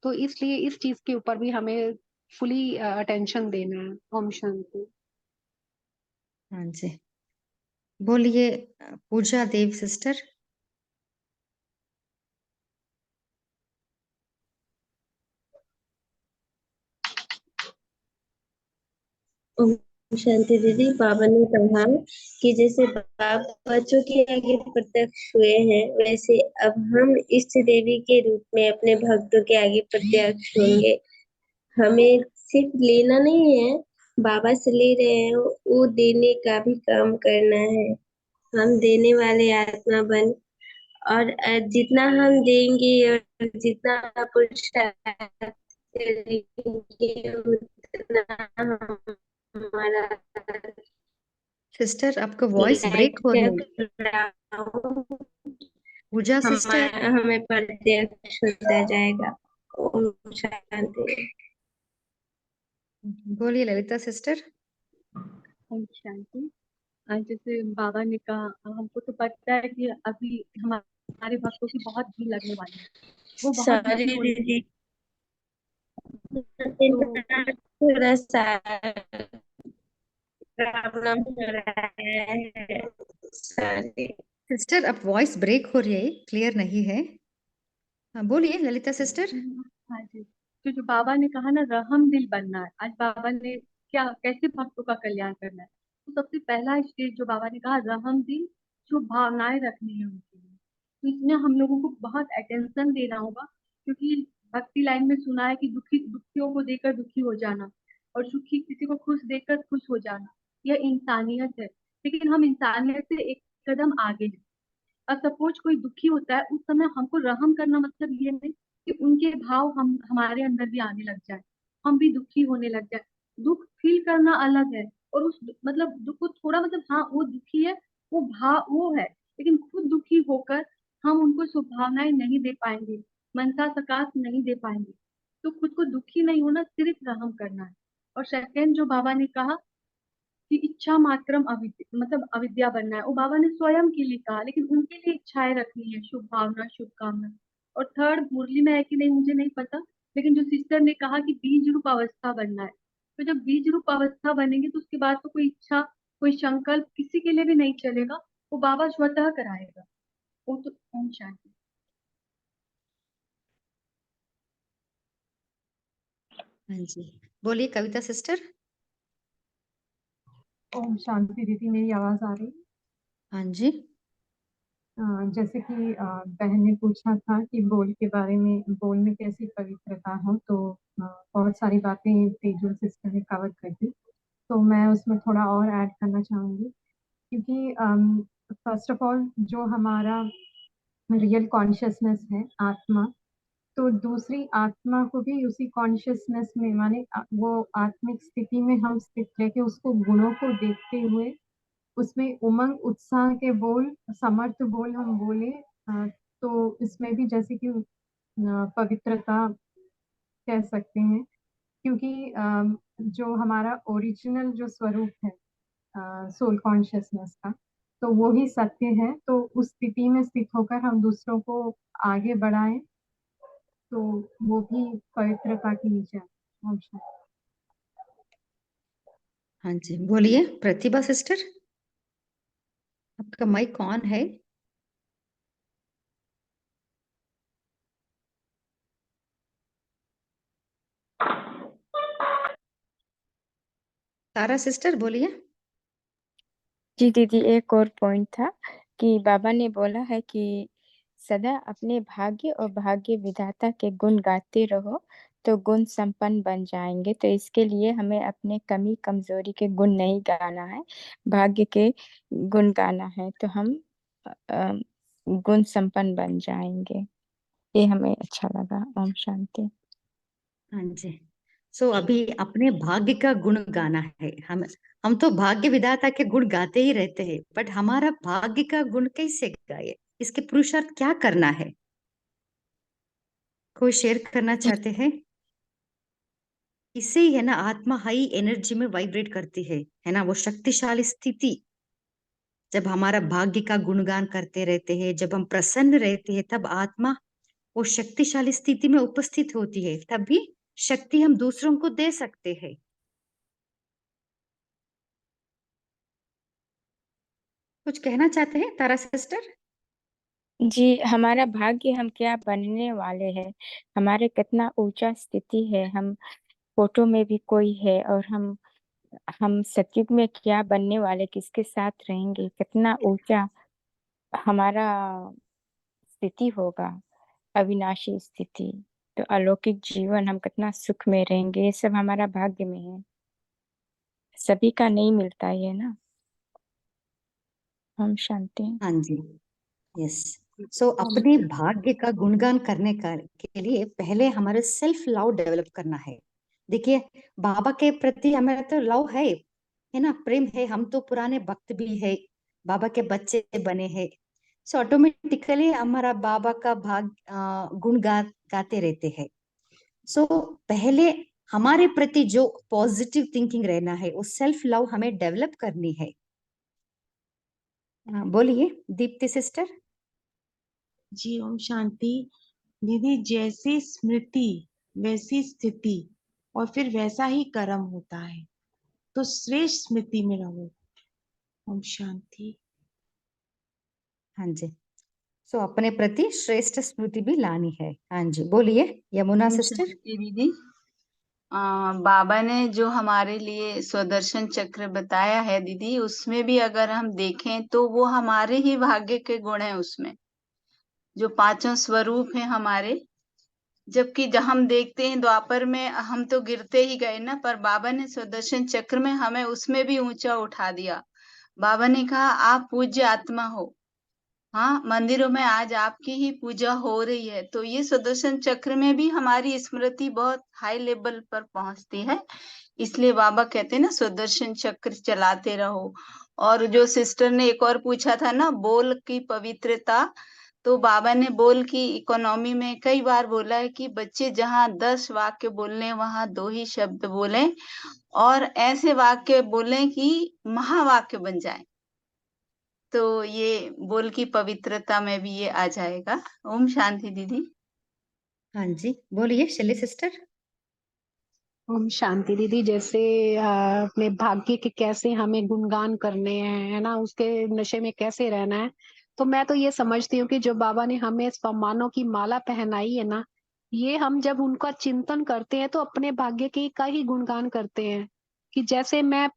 तो इसलिए इस चीज के ऊपर भी हमें फुली अटेंशन देना है। ओम शांति। हाँ जी, बोलिए पूजा देव सिस्टर। ओम शांति दीदी। बाबा ने कहा कि जैसे बाप बच्चों के आगे प्रत्यक्ष हुए हैं, वैसे अब हम इष्ट देवी के रूप में अपने भक्तों के आगे प्रत्यक्ष होंगे। हमें सिर्फ लेना नहीं है, बाबा से ले रहे हैं, वो देने का भी काम करना है। हम देने वाले आत्मा बन, और जितना हम देंगे और जितना पुरुषार्थ करेंगे, उतना हमारा सिस्टर आपका वॉइस ब्रेक हो रही है। पूजा सिस्टर, हमें प्रत्यक्ष होता जाएगा। ओम शांति। बोलिए ललिता सिस्टर। ओम शांति। जैसे बाबा ने कहा, हमको तो पता है कि अभी हमारे भक्तों की बहुत भीड़ लगने वाली है, वो बहुत सॉरी दुखी होने दीदी, तो थोड़ा सा प्रॉब्लम हो रहा है। सॉरी। सिस्टर अब वॉइस ब्रेक हो रही है, क्लियर नहीं है। हाँ बोलिए ललिता सिस्टर। हाँ जी, तो जो बाबा ने कहा ना, रहम दिल बनना है। आज बाबा ने क्या, कैसे भक्तों का कल्याण करना है, तो सबसे पहला स्टेज जो बाबा ने कहा, रहम दिल, जो भावनाएं रखनी है उनके लिए। तो इसमें हम लोगों को बहुत अटेंशन देना होगा, क्योंकि भक्ति लाइन में सुना है कि दुखियों को देकर दुखी हो जाना, और सुखी किसी को खुश देखकर खुश हो जाना, यह इंसानियत है। लेकिन हम इंसानियत से एक कदम आगे हैं। अब सपोज कोई दुखी होता है, उस समय हमको रहम करना मतलब ये नहीं कि उनके भाव हम हमारे अंदर भी आने लग जाए, हम भी दुखी होने लग जाए। दुख फील करना अलग है, और उस मतलब दुख को थोड़ा, मतलब हाँ वो दुखी है, वो भाव वो है, लेकिन खुद दुखी होकर हम उनको शुभभावनाएं नहीं दे पाएंगे, मनसा सकाश नहीं दे पाएंगे। तो खुद को दुखी नहीं होना, सिर्फ रहम करना है। और सेकंड जो बाबा ने कहा कि इच्छा मात्रम अविद्या, मतलब अविद्या बनना है, वो बाबा ने स्वयं के लिए कहा, लेकिन उनके लिए इच्छाएं रखनी है, शुभ भावना शुभकामना। और थर्ड मुरली में है कि नहीं मुझे नहीं पता, लेकिन जो सिस्टर ने कहा कि बीज रूप अवस्था बनना है, तो जब बीज रूप अवस्था बनेंगे तो उसके बाद तो कोई इच्छा, कोई संकल्प किसी के लिए भी नहीं चलेगा, वो बाबा स्वतः कराएगा। वो तो ओम शांति। हाँ जी, बोलिए कविता सिस्टर। ओम शांति दीदी, मेरी आवाज आ रही है? हाँ जी। जैसे कि बहन ने पूछा था कि बोल के बारे में, बोल में कैसी पवित्रता हो, तो बहुत सारी बातें तेजुल सिस्टर ने कवर कर दी, तो मैं उसमें थोड़ा और ऐड करना चाहूंगी। क्योंकि फर्स्ट ऑफ ऑल जो हमारा रियल कॉन्शियसनेस है, आत्मा, तो दूसरी आत्मा को भी उसी कॉन्शियसनेस में, माने वो आत्मिक स्थिति में हम स्थित रह के उसको गुणों को देखते हुए उसमें उमंग उत्साह के बोल, समर्थ बोल हम बोले, तो इसमें भी जैसे कि पवित्रता कह सकते हैं। क्योंकि जो हमारा ओरिजिनल जो स्वरूप है सोल कॉन्शियसनेस का, तो वो ही सत्य है, तो उस स्थिति में स्थित होकर हम दूसरों को आगे बढ़ाएं, तो वो भी पवित्रता की नीचे आता है। हाँ जी, बोलिए प्रतिभा सिस्टर, आपका माइक ऑन है। तारा सिस्टर बोलिए। जी दीदी, एक और पॉइंट था कि बाबा ने बोला है कि सदा अपने भाग्य और भाग्य विधाता के गुण गाते रहो, तो गुण संपन्न बन जाएंगे। तो इसके लिए हमें अपने कमी कमजोरी के गुण नहीं गाना है, भाग्य के गुण गाना है, तो हम गुण संपन्न बन जाएंगे। ये हमें अच्छा लगा। ओम शांति। हाँ जी। सो अभी अपने भाग्य का गुण गाना है। हम तो भाग्य विधाता के गुण गाते ही रहते हैं, बट हमारा भाग्य का गुण कैसे गाए, इसके पुरुषार्थ क्या करना है, कोई शेयर करना चाहते हैं? इससे ही है ना आत्मा हाई एनर्जी में वाइब्रेट करती है ना, वो शक्तिशाली स्थिति। जब हमारा भाग्य का गुणगान करते रहते हैं, जब हम प्रसन्न रहते हैं, तब आत्मा वो शक्तिशाली स्थिति में उपस्थित होती है, तभी शक्ति हम दूसरों को दे सकते हैं। कुछ कहना चाहते हैं तारा सिस्टर? जी, हमारा भाग्य हम क्या बनने वाले हैं, हमारे कितना ऊंचा स्थिति है, हम फोटो में भी कोई है और हम हम सतयुग में क्या बनने वाले, किसके साथ रहेंगे, कितना ऊंचा हमारा स्थिति होगा, अविनाशी स्थिति, तो अलौकिक जीवन, हम कितना सुख में रहेंगे, ये सब हमारा भाग्य में है। सभी का नहीं मिलता ये ना। हम शांति। हाँ जी, यस। सो अपने भाग्य का गुणगान करने के लिए पहले हमारे सेल्फ लव डेवलप करना है। देखिए, बाबा के प्रति हमारा तो लव है ना, प्रेम है। हम तो पुराने भक्त भी है, बाबा के बच्चे बने हैं। सो ऑटोमेटिकली हमारा बाबा का गुण गाते रहते हैं। सो पहले हमारे प्रति जो पॉजिटिव थिंकिंग रहना है, वो सेल्फ लव हमें डेवलप करनी है। बोलिए दीप्ति सिस्टर। जी ओम शांति। दीदी, जैसी स्मृति वैसी स्थिति और फिर वैसा ही कर्म होता है, तो श्रेष्ठ स्मृति में रहो। ओम शांति। हाँ जी, सो अपने प्रति श्रेष्ठ स्मृति भी लानी है। हाँ जी, बोलिए यमुना ओम सिस्टर। शांति दीदी। बाबा ने जो हमारे लिए स्वदर्शन चक्र बताया है दीदी, उसमें भी अगर हम देखें तो वो हमारे ही भाग्य के गुण हैं उसमें, जो पांचों स्वरूप हैं हमारे। जबकि जब हम देखते हैं द्वापर में हम तो गिरते ही गए ना, पर बाबा ने स्वदर्शन चक्र में हमें उसमें भी ऊंचा उठा दिया। बाबा ने कहा आप पूज्य आत्मा हो। हाँ, मंदिरों में आज आपकी ही पूजा हो रही है, तो ये सुदर्शन चक्र में भी हमारी स्मृति बहुत हाई लेवल पर पहुंचती है। इसलिए बाबा कहते हैं ना, सुदर्शन चक्र चलाते रहो। और जो सिस्टर ने एक और पूछा था ना, बोल की पवित्रता, तो बाबा ने बोल की इकोनॉमी में कई बार बोला है कि बच्चे जहाँ 10 वाक्य बोलने वहां 2 ही शब्द बोलें, और ऐसे वाक्य बोलें कि महावाक्य बन जाए। तो ये बोल की पवित्रता में भी ये आ जाएगा। ओम शांति दीदी। हाँ जी, बोलिए शैली सिस्टर। ओम शांति दीदी। जैसे अपने भाग्य के कैसे हमें गुणगान करने हैं, है ना, उसके नशे में कैसे रहना है, तो मैं तो ये समझती हूँ कि जो बाबा ने हमें सम्मानों की माला पहनाई है ना, ये हम जब उनका चिंतन करते हैं तो अपने भाग्य के का ही गुणगान करते हैं। कि जैसे मैं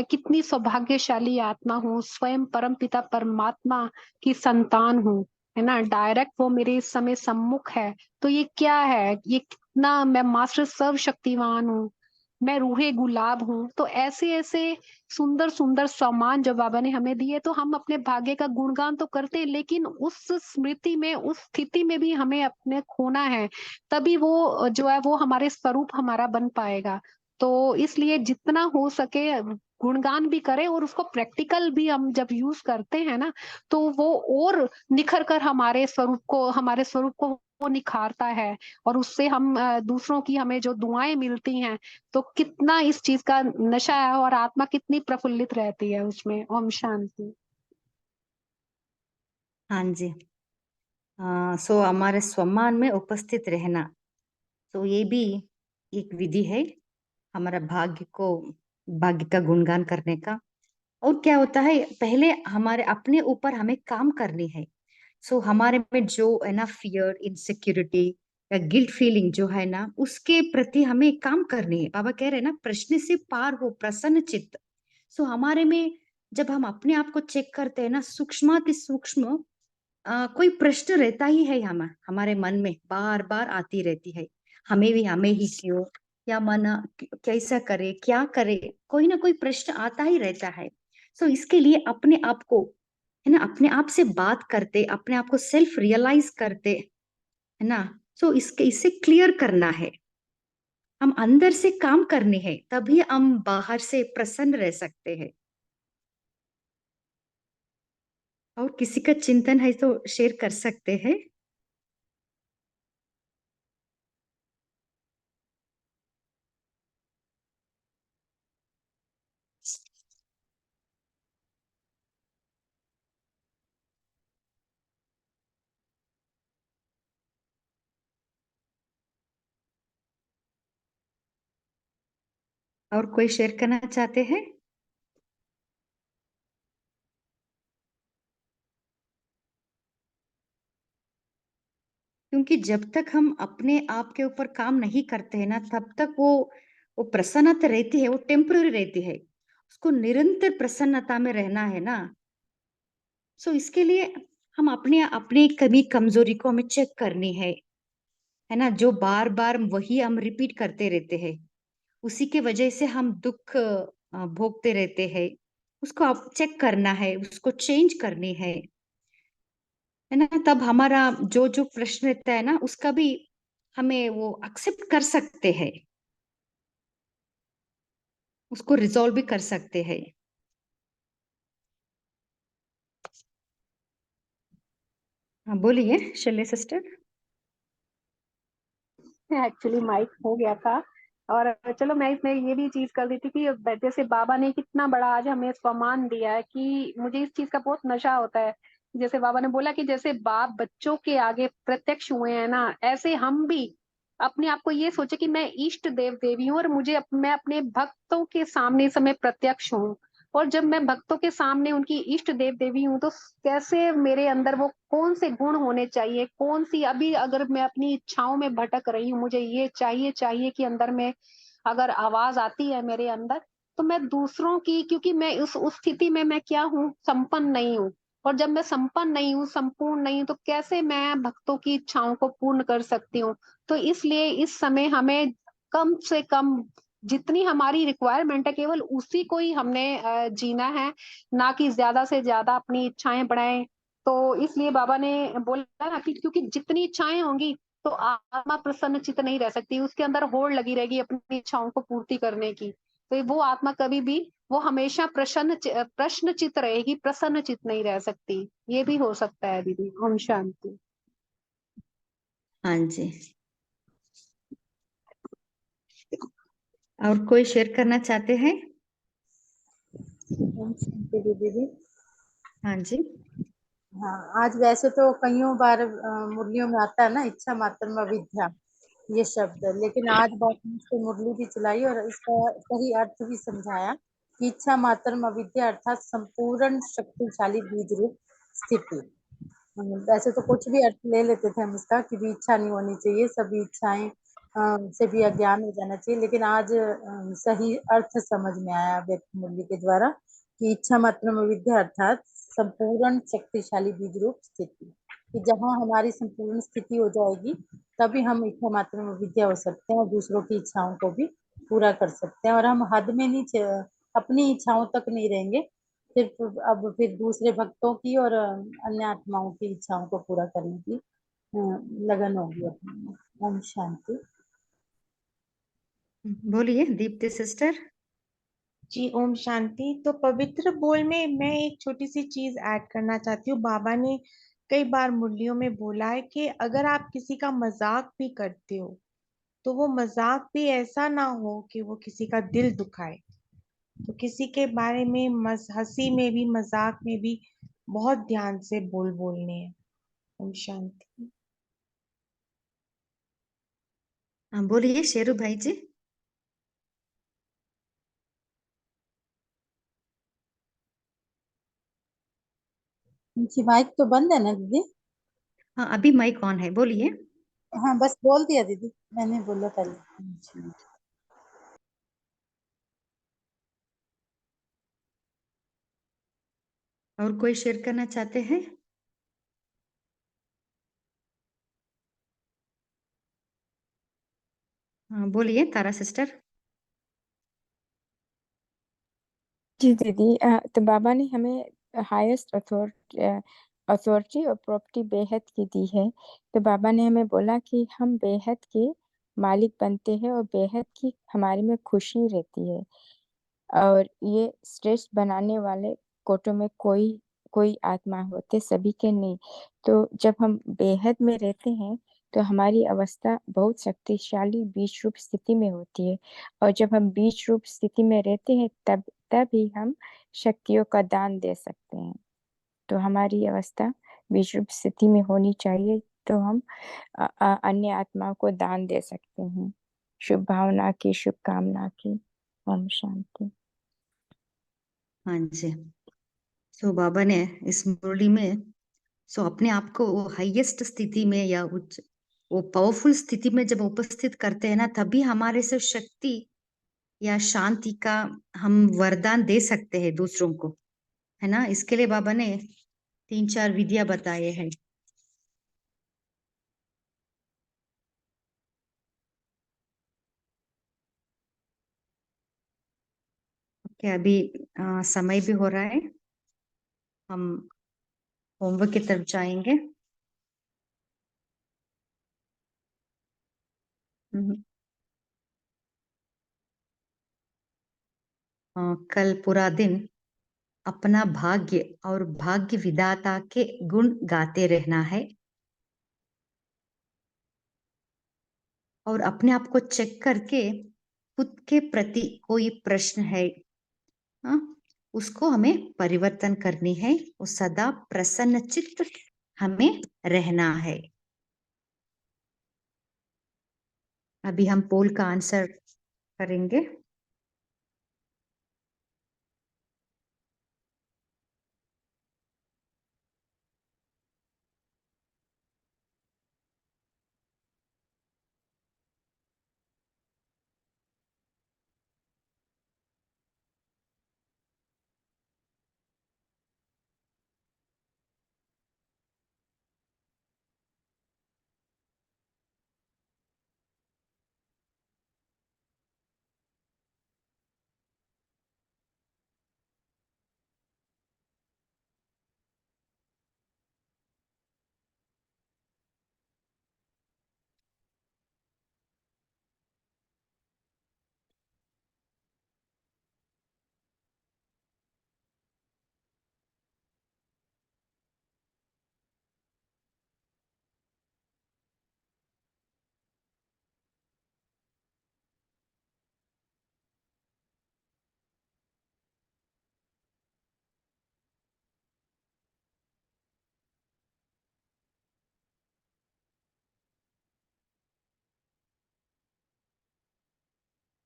कितनी सौभाग्यशाली आत्मा हूँ, स्वयं परमपिता परमात्मा की संतान हूँ, है ना, डायरेक्ट वो मेरे इस समय सम्मुख है। तो ये क्या है, ये कितना मैं मास्टर सर्वशक्तिवान हूँ, मैं रूहे गुलाब हूँ। तो ऐसे ऐसे सुंदर सुंदर सम्मान जो बाबा ने हमें दिए, तो हम अपने भाग्य का गुणगान तो करते हैं, लेकिन उस स्मृति में, उस स्थिति में भी हमें अपने खोना है, तभी वो जो है वो हमारे स्वरूप हमारा बन पाएगा। तो इसलिए जितना हो सके गुणगान भी करें, और उसको प्रैक्टिकल भी हम जब यूज करते हैं ना, तो वो और निखर कर हमारे स्वरूप को वो निखारता है। और उससे हम दूसरों की हमें जो दुआएं मिलती हैं, तो कितना इस चीज का नशा है, और आत्मा कितनी प्रफुल्लित रहती है उसमें। ओम शांति। हाँ जी। सो हमारे सम्मान में उपस्थित रहना, तो ये भी एक विधि है हमारा भाग्य का गुणगान करने का। और क्या होता है, पहले हमारे अपने ऊपर हमें काम करनी है। सो हमारे में जो है ना फियर, इनसिक्योरिटी या गिल्ट फीलिंग जो है ना, उसके प्रति हमें काम करनी है। बाबा कह रहे हैं ना, प्रश्न से पार हो प्रसन्न चित्त। सो हमारे में जब हम अपने आप को चेक करते हैं ना, सूक्ष्माति सूक्ष्म कोई प्रश्न रहता ही है हमारे मन में, बार बार आती रहती है। हमें ही क्यों, या मन कैसा करे, क्या करे, कोई ना कोई प्रश्न आता ही रहता है। सो इसके लिए अपने आप को, है ना, अपने आप से बात करते, अपने आप को सेल्फ रियलाइज करते, है ना। सो इससे क्लियर करना है, हम अंदर से काम करने हैं, तभी हम बाहर से प्रसन्न रह सकते हैं। और किसी का चिंतन है तो शेयर कर सकते हैं। और कोई शेयर करना चाहते हैं? क्योंकि जब तक हम अपने आप के ऊपर काम नहीं करते हैं ना, तब तक वो वो प्रसन्नता रहती है, वो टेम्पररी रहती है, उसको निरंतर प्रसन्नता में रहना है ना। सो इसके लिए हम अपने अपने कमी कमजोरी को हमें चेक करनी है ना। जो बार बार वही हम रिपीट करते रहते हैं, उसी के वजह से हम दुख भोगते रहते हैं। उसको आप चेक करना है, उसको चेंज करनी है ना। तब हमारा जो जो प्रश्न रहता है ना, उसका भी हमें वो एक्सेप्ट कर सकते हैं, उसको रिजॉल्व भी कर सकते हैं। हाँ बोलिए शैले सिस्टर। एक्चुअली माइक हो गया था। और चलो मैं इसमें ये भी चीज कर देती कि जैसे बाबा ने कितना बड़ा आज हमें सम्मान दिया है कि मुझे इस चीज का बहुत नशा होता है। जैसे बाबा ने बोला कि जैसे बाप बच्चों के आगे प्रत्यक्ष हुए हैं ना, ऐसे हम भी अपने आप को ये सोचे कि मैं इष्ट देव देवी हूँ और मैं अपने भक्तों के सामने इस समय प्रत्यक्ष हूँ। और जब मैं भक्तों के सामने उनकी इष्ट देव देवी हूँ तो कैसे मेरे अंदर वो कौन से गुण होने चाहिए, कौन सी अभी अगर मैं अपनी इच्छाओं में भटक रही हूँ, मुझे ये चाहिए चाहिए कि अंदर में अगर आवाज आती है मेरे अंदर, तो मैं दूसरों की, क्योंकि मैं उस स्थिति में मैं क्या हूँ, संपन्न नहीं हूँ। और जब मैं संपन्न नहीं हूँ, संपूर्ण नहीं हूँ, तो कैसे मैं भक्तों की इच्छाओं को पूर्ण कर सकती हूँ। तो इसलिए इस समय हमें कम से कम जितनी हमारी रिक्वायरमेंट है केवल उसी को ही हमने जीना है, ना कि ज्यादा से ज्यादा अपनी इच्छाएं बढ़ाएं। तो इसलिए बाबा ने बोला ना कि क्योंकि जितनी इच्छाएं होंगी तो आत्मा प्रसन्न चित्त नहीं रह सकती, उसके अंदर होड़ लगी रहेगी अपनी इच्छाओं को पूर्ति करने की। तो वो आत्मा कभी भी, वो हमेशा प्रश्न चित्त रहेगी, प्रसन्न चित्त नहीं रह सकती। ये भी हो सकता है दीदी। ओम शांति। हाँ जी। और कोई शेयर करना चाहते हैं? ओम शांति दीदी। हाँ जी। हाँ, आज वैसे तो कईयों बार मुरलियों में आता है ना, इच्छा मात्र अविद्या ये शब्द, लेकिन आज बात से मुरली भी चलाई और इसका सही अर्थ भी समझाया कि इच्छा मात्र अविद्या अर्थात संपूर्ण शक्तिशाली बीज रूप स्थिति। वैसे तो कुछ भी अर्थ ले लेते थे हम इसका कि भी इच्छा नहीं होनी चाहिए, सभी इच्छाएं से भी अज्ञान हो जाना चाहिए, लेकिन आज सही अर्थ समझ में आया व्यक्ति मुरली के द्वारा कि इच्छा मात्र विद्या अर्थात संपूर्ण शक्तिशाली बीज रूप स्थिति, कि जहाँ हमारी संपूर्ण स्थिति हो जाएगी तभी हम इच्छा मात्र विद्या हो सकते हैं और दूसरों की इच्छाओं को भी पूरा कर सकते हैं। और हम हद में नहीं, अपनी इच्छाओं तक नहीं रहेंगे, सिर्फ अब फिर दूसरे भक्तों की और अन्य आत्माओं की इच्छाओं को पूरा करने की लगन होगी अपने में। ओम शांति। बोलिए दीप्ति सिस्टर। जी ओम शांति। तो पवित्र बोल में मैं एक छोटी सी चीज ऐड करना चाहती हूँ। बाबा ने कई बार मुरलियों में बोला है कि अगर आप किसी का मजाक भी करते हो तो वो मजाक भी ऐसा ना हो कि वो किसी का दिल दुखाए। तो किसी के बारे में हंसी में भी मजाक में भी बहुत ध्यान से बोलने हैं। ओम शांति। हाँ बोलिए शेरू भाई जी। उनकी माइक तो बंद है ना दीदी? हाँ अभी माइक ऑन है, बोलिए। हाँ बस बोल दिया दीदी, मैंने बोला पहले। और कोई शेयर करना चाहते हैं? हाँ बोलिए तारा सिस्टर। जी दीदी, तो बाबा ने हमें हाईएस्ट अथॉरिटी और प्रॉपर्टी बेहद की दी है। तो बाबा ने हमें बोला कि हम बेहद के मालिक बनते हैं और बेहद की हमारे में खुशी रहती है। और ये श्रेष्ठ बनाने वाले कोटों में कोई कोई आत्मा होते, सभी के नहीं। तो जब हम बेहद में रहते हैं तो हमारी अवस्था बहुत शक्तिशाली बीज रूप स्थिति में होती है। और जब हम बीज रूप स्थिति में रहते हैं तब ही हम शक्तियों का दान दे सकते हैं। तो हमारी अवस्था बीज रूप स्थिति में होनी चाहिए, तो हम अन्य आत्माओं को दान दे सकते हैं, शुभ भावना की, शुभकामना की। ओम शांति। हाँ जी। सो बाबा ने इस मुरली में अपने आप को वो हाईएस्ट स्थिति में या उच्च वो पावरफुल स्थिति में जब उपस्थित करते हैं ना, तभी हमारे से शक्ति या शांति का हम वरदान दे सकते हैं दूसरों को, है ना। इसके लिए बाबा ने 3-4 विधियां बताए हैं। ओके, अभी समय भी हो रहा है, हम होमवर्क की तरफ जाएंगे। कल पूरा दिन अपना भाग्य और भाग्य विधाता के गुण गाते रहना है, और अपने आप को चेक करके खुद के प्रति कोई प्रश्न है, हाँ, उसको हमें परिवर्तन करनी है, वो सदा प्रसन्न चित्त हमें रहना है। अभी हम पोल का आंसर करेंगे।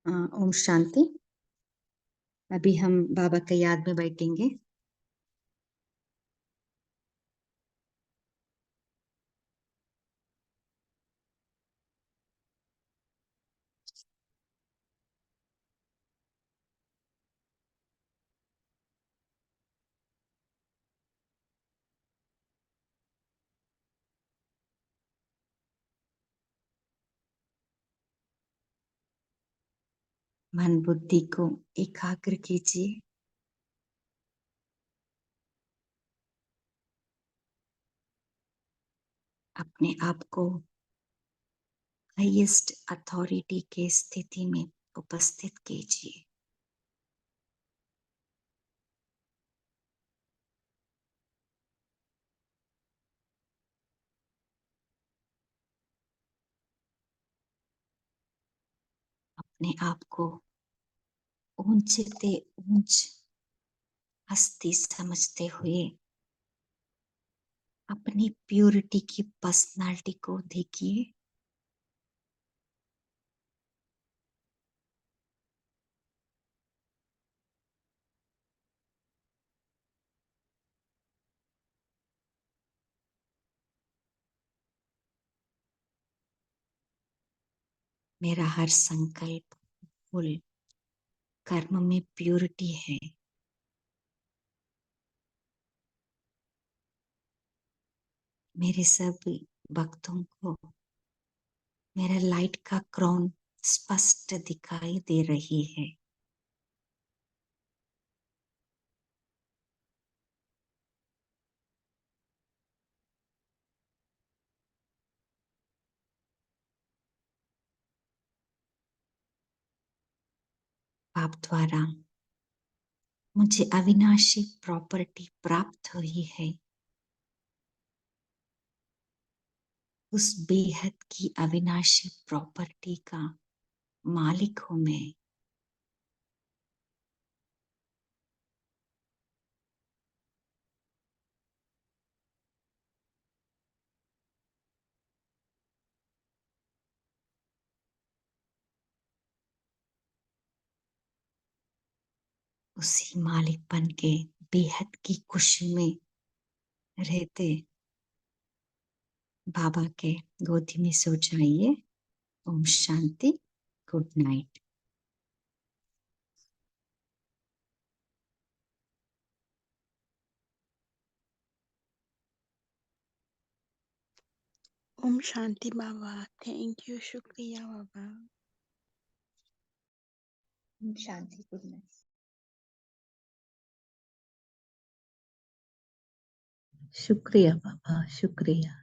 ओम शांति। अभी हम बाबा के याद में बैठेंगे। मन बुद्धि को एकाग्र कीजिए। अपने आप को हाईएस्ट अथॉरिटी के स्थिति में उपस्थित कीजिए। अपने आप को ऊंचे से ऊंच हस्ती समझते हुए अपनी प्योरिटी की पर्सनालिटी को देखिए। मेरा हर संकल्प फुल कर्म में प्योरिटी है। मेरे सभी भक्तों को मेरा लाइट का क्राउन स्पष्ट दिखाई दे रही है। आप द्वारा मुझे अविनाशी प्रॉपर्टी प्राप्त हुई है। उस बेहद की अविनाशी प्रॉपर्टी का मालिक हूं मैं। उसी मालिकपन के बेहद की खुशी में रहते बाबा के गोदी में सो जाइए। ओम शांति। Good night. ओम शांति बाबा। थैंक यू, शुक्रिया बाबा। शांति, गुड नाइट। शुक्रिया बाबा, शुक्रिया।